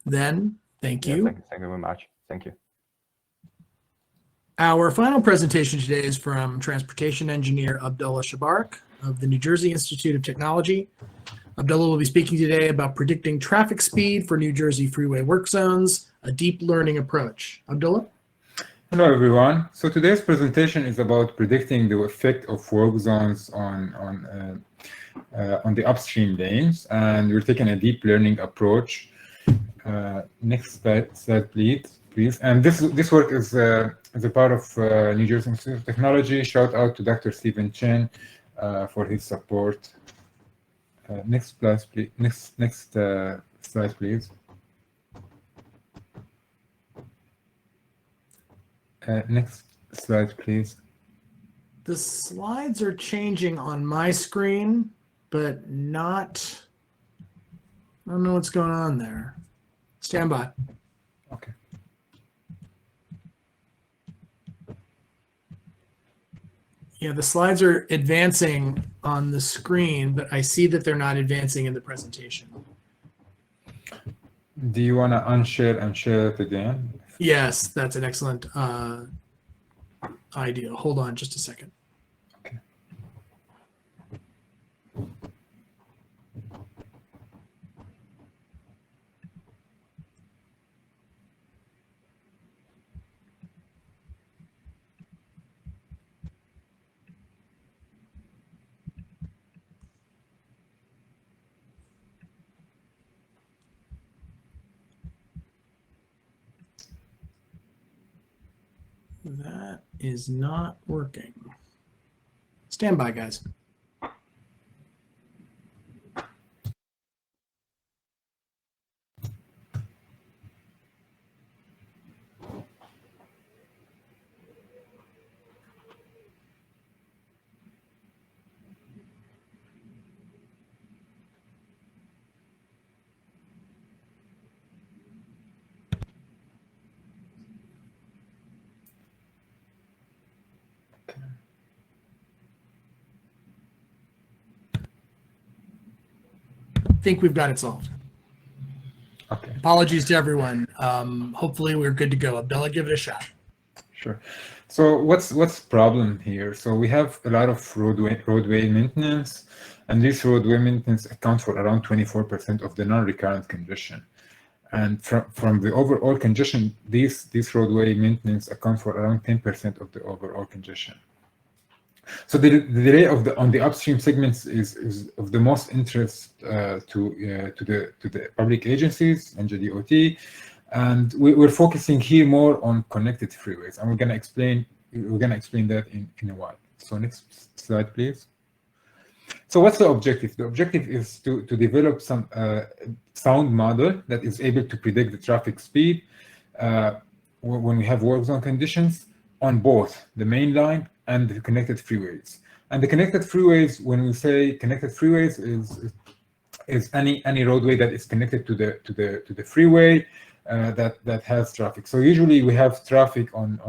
then. Thank you. Thank you very much. Thank you. Our final presentation today is from transportation engineer Abdullah Shabarek of the New Jersey Institute of Technology. Abdullah will be speaking today about predicting traffic speed for New Jersey freeway work zones, a deep learning approach. Abdullah? Hello, everyone. So today's presentation is about predicting the effect of work zones on the upstream lanes, and we're taking a deep learning approach. Next slide, please. And this work is a part of New Jersey Institute of Technology. Shout out to Dr. Chen for his support. Next slide, please. Next slide, please. Next slide, please. The slides are changing on my screen, but not, I don't know what's going on there. Stand by. Okay. Yeah, the slides are advancing on the screen, but I see that they're not advancing in the presentation. Do you want to unshare and share it again? Yes, that's an excellent idea. Hold on just a second. Okay. That is not working. Stand by, guys. I think we've got it solved. Okay. Apologies to everyone. Hopefully we're good to go. Abdullah, give it a shot. Sure. So what's the problem here? So we have a lot of roadway maintenance, and this roadway maintenance accounts for around 24% of the non-recurrent congestion. And from the overall congestion, this roadway maintenance accounts for around 10% of the overall congestion. So the delay on the upstream segments is of the most interest to the public agencies, NJDOT, and we're focusing here more on connected freeways, and we're going to explain we're going to explain that in a while. So next slide, please. So what's the objective? The objective is to develop some sound model that is able to predict the traffic speed when we have work zone conditions on both the main line and the connected freeways. And the connected freeways, when we say connected freeways, is any roadway that is connected to the freeway that has traffic. So usually we have traffic on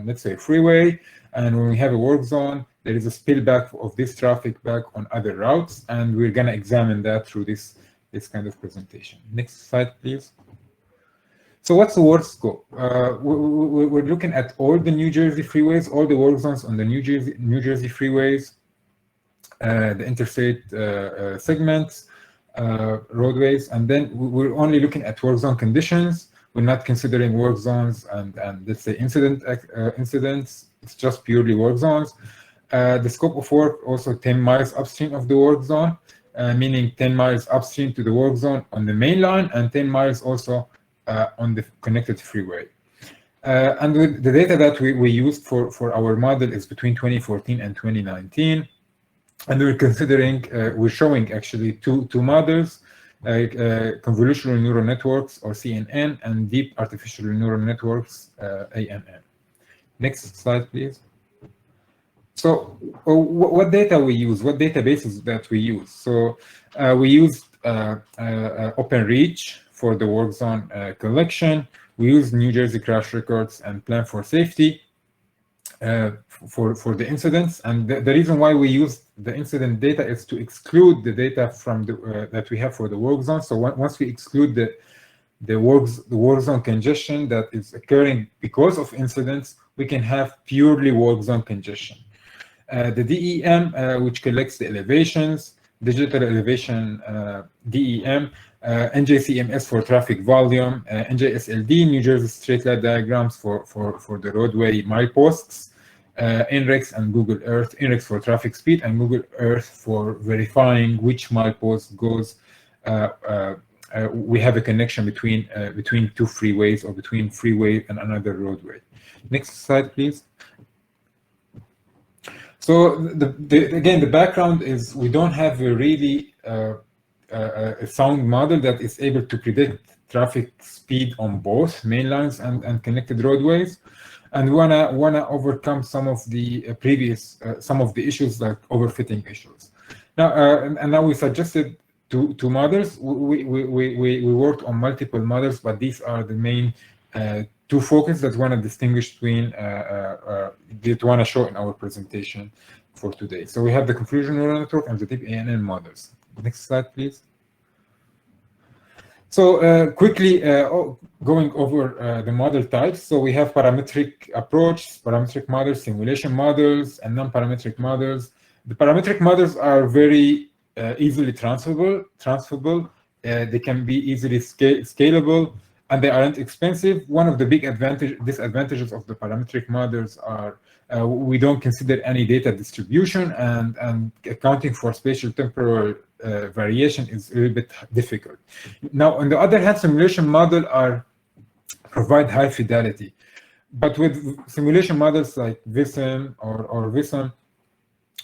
let's say freeway, and when we have a work zone, there is a spillback of this traffic back on other routes, and we're going to examine that through this kind of presentation. Next slide, please. So what's the work scope? We're looking at all the New Jersey freeways, all the work zones on the New Jersey freeways, the interstate segments, roadways, and then we're only looking at work zone conditions. We're not considering work zones and let's say incidents. It's just purely work zones. The scope of work also 10 miles upstream of the work zone, meaning 10 miles upstream to the work zone on the main line and 10 miles also on the connected freeway. And with the data that we used for our model is between 2014 and 2019. And we're showing actually two models, convolutional neural networks or CNN and deep artificial neural networks, ANN. Next slide, please. So what data we use, what databases that we use? So we used OpenReach for the work zone collection. We use New Jersey crash records and Plan for Safety for the incidents. And the reason why we use the incident data is to exclude the data from that we have for the work zone. So once we exclude the work zone congestion that is occurring because of incidents, we can have purely work zone congestion. The DEM, which collects the elevations, digital elevation DEM, NJCMS for traffic volume, NJSLD, New Jersey straight line diagrams for the roadway mileposts, NREX and Google Earth, NREX for traffic speed, and Google Earth for verifying which milepost goes. We have a connection between two freeways or between freeway and another roadway. Next slide, please. So again, the background is we don't have a really a sound model that is able to predict traffic speed on both main lines and connected roadways, and we wanna overcome some of the some of the issues like overfitting issues. Now and now we suggested two models. We worked on multiple models, but these are the main two focus that want to distinguish between that want to show in our presentation for today. So we have the convolutional neural network and the deep ANN models. Next slide, please. So quickly going over the model types. So we have parametric approach, parametric models, simulation models, and non-parametric models. The parametric models are very easily transferable. They can be easily scalable, and they aren't expensive. One of the big disadvantages of the parametric models are we don't consider any data distribution, and accounting for spatial temporal variation is a little bit difficult. Now, on the other hand, simulation models provide high fidelity. But with simulation models like VISM or VISM,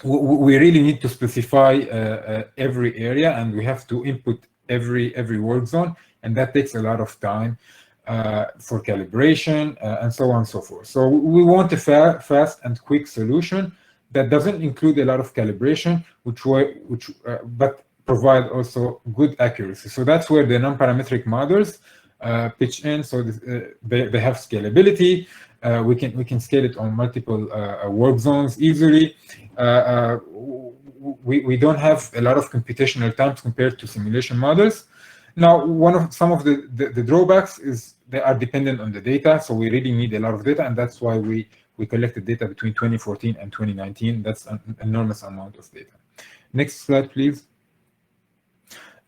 we really need to specify every area, and we have to input every work zone, and that takes a lot of time for calibration and so on and so forth. So we want a fast and quick solution that doesn't include a lot of calibration, but provide also good accuracy. So that's where the non-parametric models pitch in. So they have scalability. We can scale it on multiple work zones easily. We don't have a lot of computational times compared to simulation models. Now, some of the drawbacks is they are dependent on the data, so we really need a lot of data, and that's why we collected data between 2014 and 2019. That's an enormous amount of data. Next slide, please.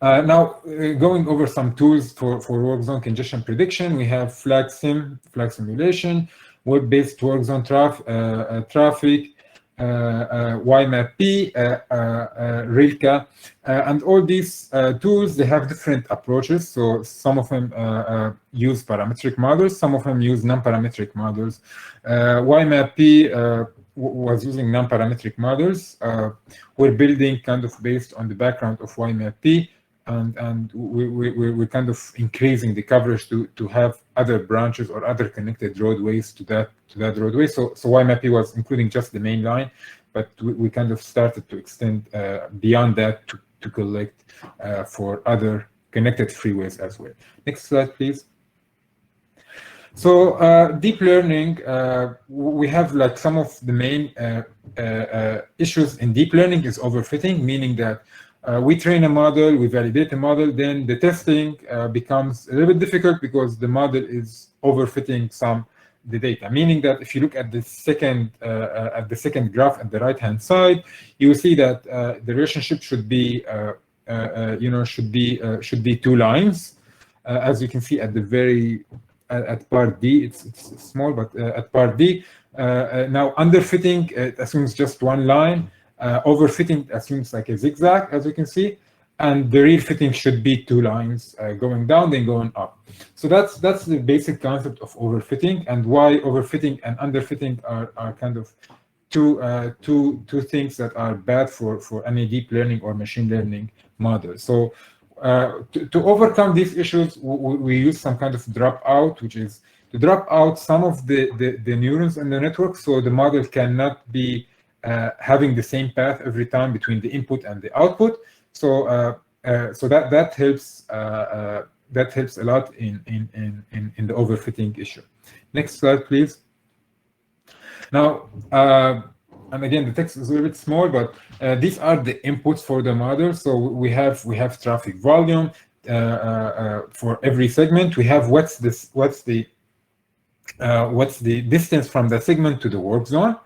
Now, going over some tools for work zone congestion prediction, we have flag simulation, web-based work zone traffic, YMAP, RILCA, and all these tools, they have different approaches. So some of them use parametric models, some of them use non-parametric models. YMAP was using non-parametric models. We're building kind of based on the background of YMAP, and we're kind of increasing the coverage to have other branches or other connected roadways to that roadway. So YMAP was including just the main line, but we kind of started to extend beyond that to collect for other connected freeways as well. Next slide, please. So deep learning, we have like some of the main issues in deep learning is overfitting, meaning that we train a model, we validate a model, then the testing becomes a little bit difficult because the model is overfitting the data. Meaning that if you look at the second graph at the right-hand side, you will see that the relationship should be should be 2 lines, as you can see at the very at part D. It's small, but at part D. Now underfitting assumes just 1 line. Overfitting assumes like a zigzag, as you can see, and the real fitting should be 2 lines going down, then going up. So that's the basic concept of overfitting, and why overfitting and underfitting are kind of two things that are bad for any deep learning or machine learning model. So to overcome these issues, we use some kind of dropout, which is to drop out some of the neurons in the network, so the model cannot be having the same path every time between the input and the output. So that helps a lot in the overfitting issue. Next slide, please. Now, and again, the text is a little bit small, but these are the inputs for the model. So we have traffic volume for every segment. We have what's the distance from the segment to the work zone.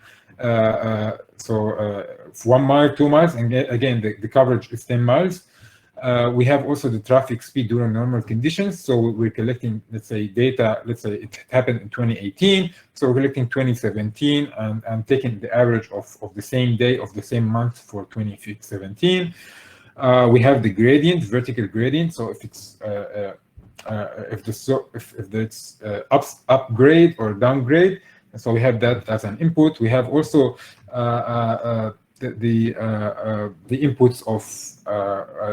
So 1 mile, 2 miles, and again, the coverage is 10 miles. We have also the traffic speed during normal conditions. So we're collecting, let's say, data. Let's say it happened in 2018. So we're collecting 2017 and taking the average of the same day of the same month for 2017. We have the gradient, vertical gradient. So if it's if it's upgrade or downgrade. So we have that as an input. We have also the inputs of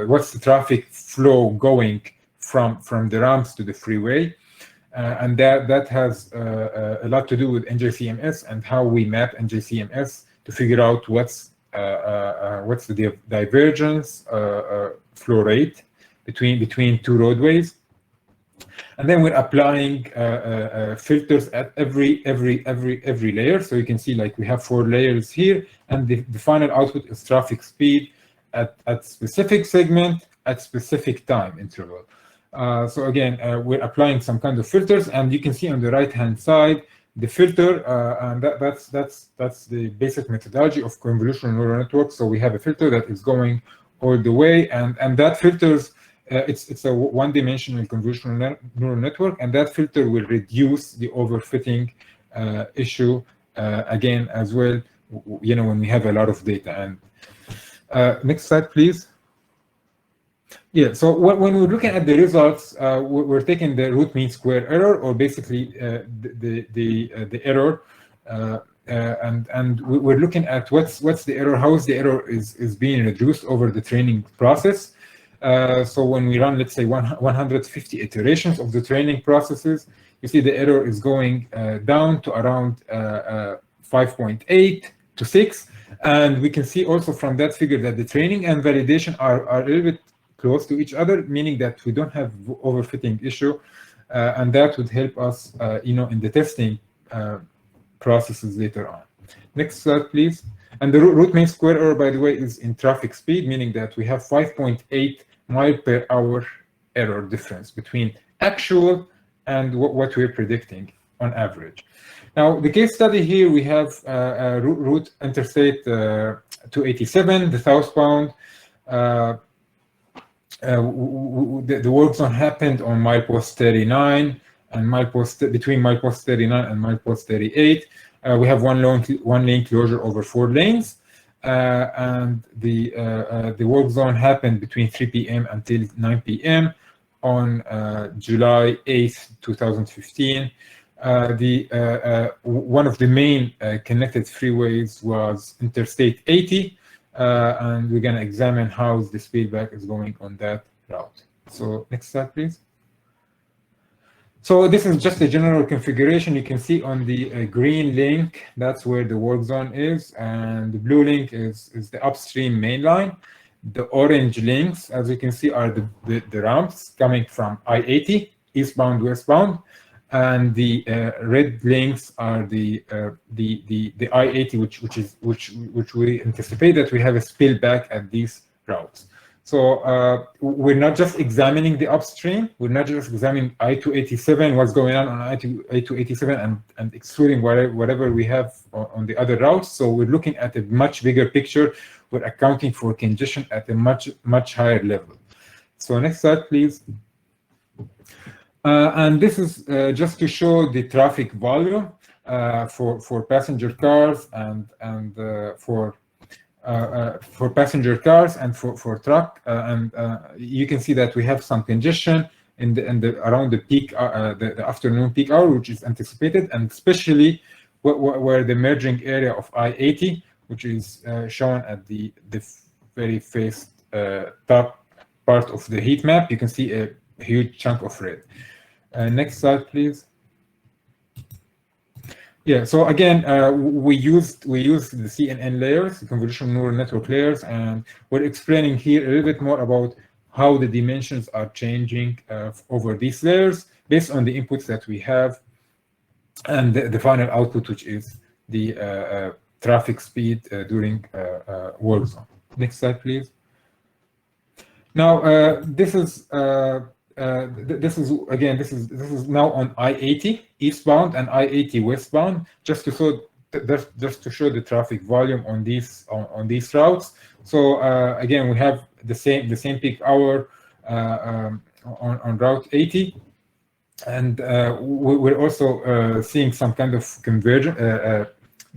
what's the traffic flow going from the ramps to the freeway, and that has a lot to do with NJCMS and how we map NJCMS to figure out what's the divergence flow rate between 2 roadways. And then we're applying filters at every layer. So you can see like we have 4 layers here, and the final output is traffic speed at specific segment at specific time interval. So again, we're applying some kind of filters, and you can see on the right-hand side the filter, and that's the basic methodology of convolutional neural networks. So we have a filter that is going all the way, and that filters. It's a 1-dimensional convolutional neural network, and that filter will reduce the overfitting issue again as well. When we have a lot of data. And next slide, please. Yeah. So when we're looking at the results, we're taking the root mean square error, or basically the error, and we're looking at what's the error, how is the error is being reduced over the training process. So when we run, let's say, 150 iterations of the training processes, you see the error is going down to around 5.8 to 6. And we can see also from that figure that the training and validation are a little bit close to each other, meaning that we don't have overfitting issue. And that would help us, in the testing processes later on. Next slide, please. And the root mean square error, by the way, is in traffic speed, meaning that we have 5.8 mile per hour error difference between actual and what we're predicting on average. Now, the case study here, we have route interstate 287, the southbound. The work zone happened on milepost 39 and between milepost 39 and milepost 38. We have one lane closure over 4 lanes. And the work zone happened between 3 p.m. until 9 p.m. on July 8th, 2015. One of the main connected freeways was Interstate 80, and we're going to examine how the speedback is going on that route. So next slide, please. So this is just a general configuration. You can see on the green link, that's where the work zone is, and the blue link is the upstream main line. The orange links, as you can see, are the ramps coming from I-80, eastbound, westbound, and the red links are the I-80, which we anticipate that we have a spillback at these routes. So we're not just examining the upstream, we're not just examining I-287, what's going on I-287 and excluding whatever we have on the other routes. So we're looking at a much bigger picture. We're accounting for congestion at a much higher level. So next slide, please. And this is just to show the traffic volume for passenger cars and for passenger cars and for truck, and you can see that we have some congestion around the peak, the afternoon peak hour, which is anticipated, and especially where the merging area of I-80, which is shown at the very first top part of the heat map. You can see a huge chunk of red. Next slide, please. Yeah, so again, we used the CNN layers, the convolutional neural network layers, and we're explaining here a little bit more about how the dimensions are changing over these layers based on the inputs that we have, and the final output, which is the traffic speed during work zone. Next slide, please. Now, this is now on I-80 eastbound and I-80 westbound, just to show the traffic volume on these routes. So again, we have the same peak hour on Route 80, and we're also seeing some kind of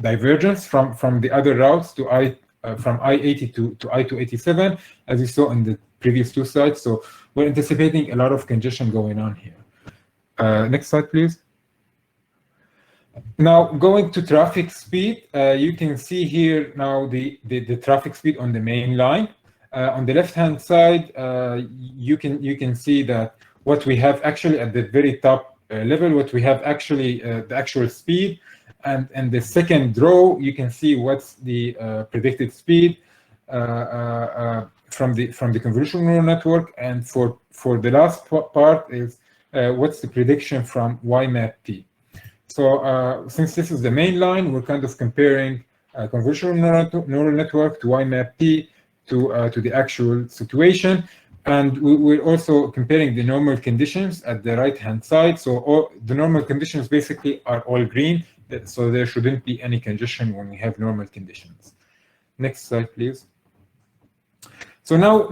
divergence from the other routes to from I-80 to I-287, as you saw in the previous 2 slides. So we're anticipating a lot of congestion going on here. Next slide, please. Now, going to traffic speed, you can see here now the traffic speed on the main line. On the left-hand side, you can see that what we have actually at the very top level, what we have actually the actual speed, and the second row, you can see what's the predicted speed from the convolutional neural network, and for the last part is what's the prediction from YMAP-P. So since this is the main line, we're kind of comparing convolutional neural network to YMAP-P to the actual situation, and we're also comparing the normal conditions at the right-hand side. So the normal conditions basically are all green, so there shouldn't be any congestion when we have normal conditions. Next slide, please. So now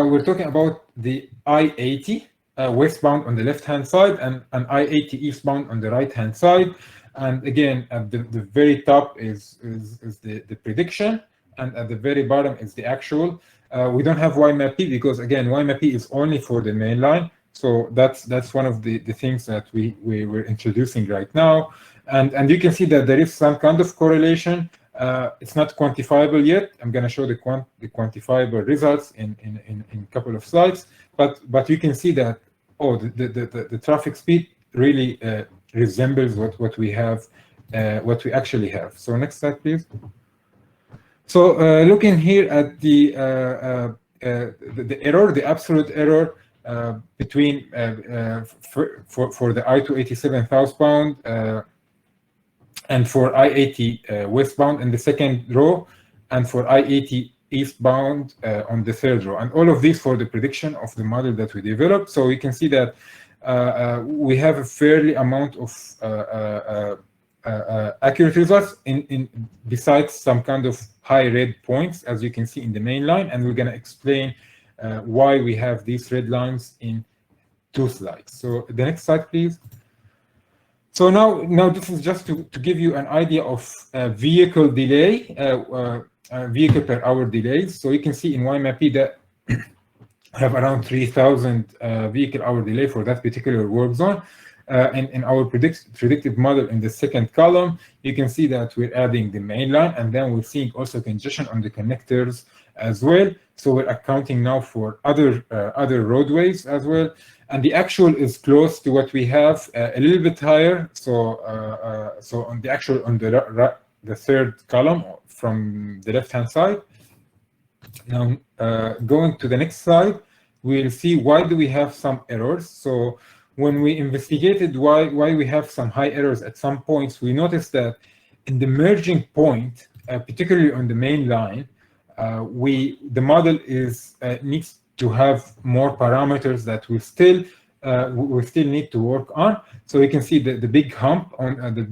we're talking about the I-80 westbound on the left-hand side and I-80 eastbound on the right-hand side. And again, at the very top is the prediction, and at the very bottom is the actual. We don't have YMAP-P because, again, YMAP-P is only for the main line. So that's one of the things that we were introducing right now. And you can see that there is some kind of correlation. It's not quantifiable yet. I'm going to show the quantifiable results in a couple of slides. But you can see that the traffic speed really resembles what we have, what we actually have. So next slide, please. So looking here at the error, the absolute error between for the I-287 southbound and for I-80 westbound in the second row, and for I-80 eastbound on the third row, and all of these for the prediction of the model that we developed. So we can see that we have a fairly amount of accurate results besides some kind of high red points, as you can see in the main line, and we're going to explain why we have these red lines in 2 slides. So the next slide, please. So now this is just to give you an idea of vehicle delay, vehicle per hour delays. So you can see in YMAP that have around 3,000 vehicle hour delay for that particular work zone. In our predictive model in the second column, you can see that we're adding the main line, and then we're seeing also congestion on the connectors as well. So we're accounting now for other roadways as well. And the actual is close to what we have, a little bit higher. So so on the actual, on the third column from the left-hand side. Now, going to the next slide, we'll see why do we have some errors. So when we investigated why we have some high errors at some points, we noticed that in the merging point, particularly on the main line, the model needs to have more parameters that we still need to work on. So you can see the big hump on the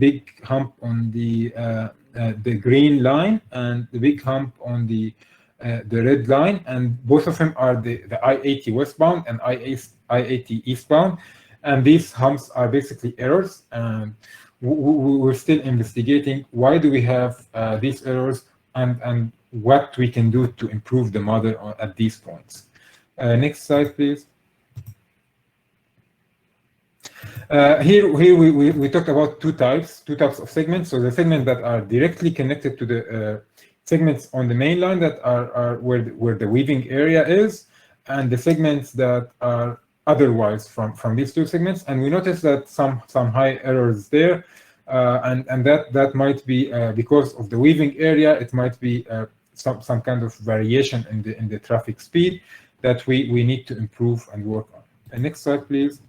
green line and the big hump on the red line, and both of them are the I-80 westbound and I-80 eastbound, and these humps are basically errors. And we're still investigating why do we have these errors and what we can do to improve the model at these points. Next slide, please. Here we talked about two types of segments. So the segments that are directly connected to the segments on the main line that are where the weaving area is, and the segments that are otherwise from these two segments. And we noticed that some high errors there, and that might be because of the weaving area. It might be some kind of variation in the traffic speed that we need to improve and work on. And next slide, please.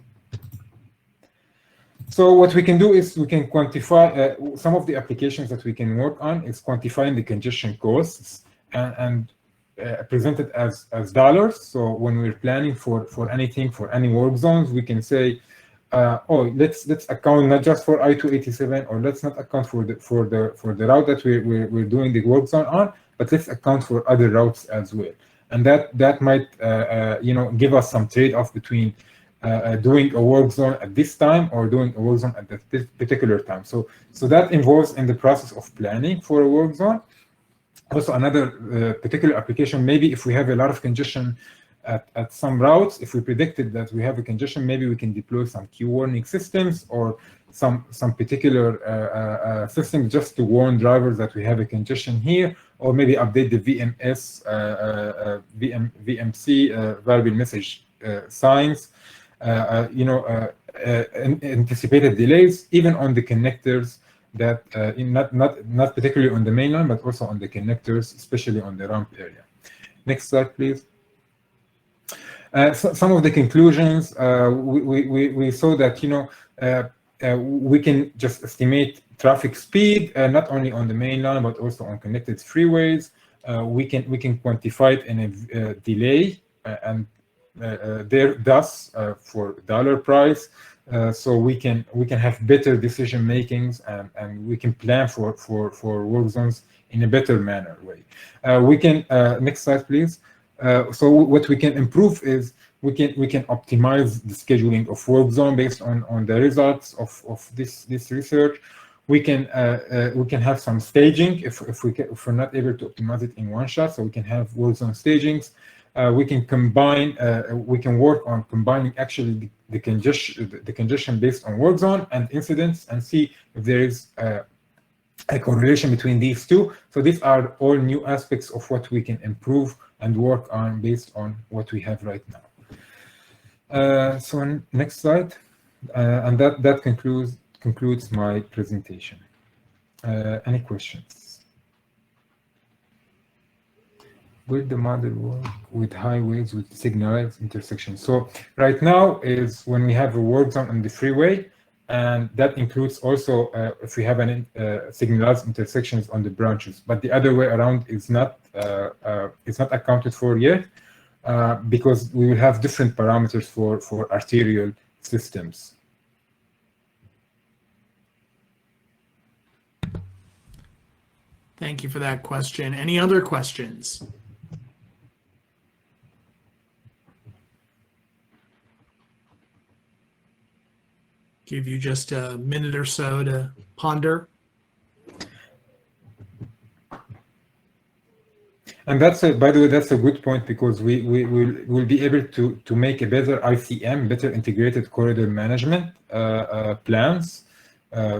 So what we can do is we can quantify some of the applications that we can work on is quantifying the congestion costs and present it as dollars. So when we're planning for anything, for any work zones, we can say, oh, let's account not just for I-287, or let's not account for the route that we're doing the work zone on, but let's account for other routes as well. And that might give us some trade-off between doing a work zone at this time or doing a work zone at this particular time. So that involves in the process of planning for a work zone. Also, another particular application, maybe if we have a lot of congestion at some routes, if we predicted that we have a congestion, maybe we can deploy some queue warning systems or some particular system just to warn drivers that we have a congestion here, or maybe update the VMS, VMC, variable message signs, anticipated delays, even on the connectors that not particularly on the main line, but also on the connectors, especially on the ramp area. Next slide, please. So some of the conclusions, we saw that we can just estimate traffic speed not only on the main line but also on connected freeways. We can quantify it in a delay and thus for dollar price. So we can have better decision makings and we can plan for work zones in a better manner way. We can next slide, please. So what we can improve is we can optimize the scheduling of work zone based on the results of this research. We can have some staging if we're not able to optimize it in one shot. So we can have work zone stagings. We can combine. We can work on combining actually the congestion based on work zone and incidents, and see if there is a correlation between these two. So these are all new aspects of what we can improve and work on based on what we have right now. So next slide, and that concludes my presentation. Any questions? Will the model work with highways with signalized intersections? So right now is when we have a work zone on the freeway, and that includes also if we have any signalized intersections on the branches. But the other way around is not accounted for yet because we will have different parameters for arterial systems. Thank you for that question. Any other questions? give you just a minute or so to ponder. And that's by the way, that's a good point, because we'll be able to make a better ICM, better integrated corridor management plans.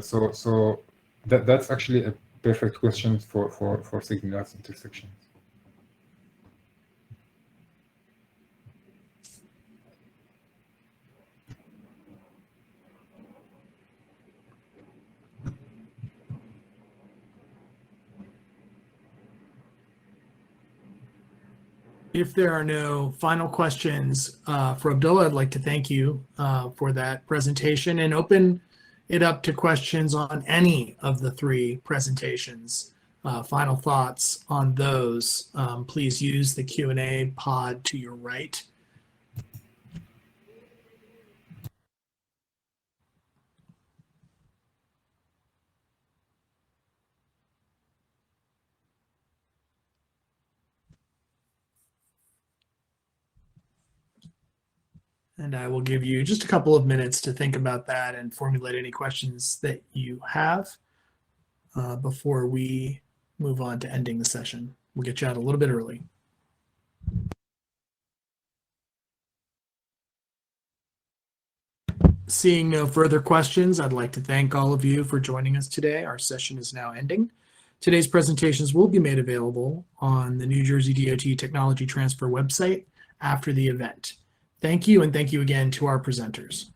So that's actually a perfect question for signal intersections. If there are no final questions for Abdullah, I'd like to thank you for that presentation and open it up to questions on any of the three presentations. Final thoughts on those, please use the Q&A pod to your right. And I will give you just a couple of minutes to think about that and formulate any questions that you have before we move on to ending the session. We'll get you out a little bit early. Seeing no further questions, I'd like to thank all of you for joining us today. Our session is now ending. Today's presentations will be made available on the New Jersey DOT Technology Transfer website after the event. Thank you, and thank you again to our presenters.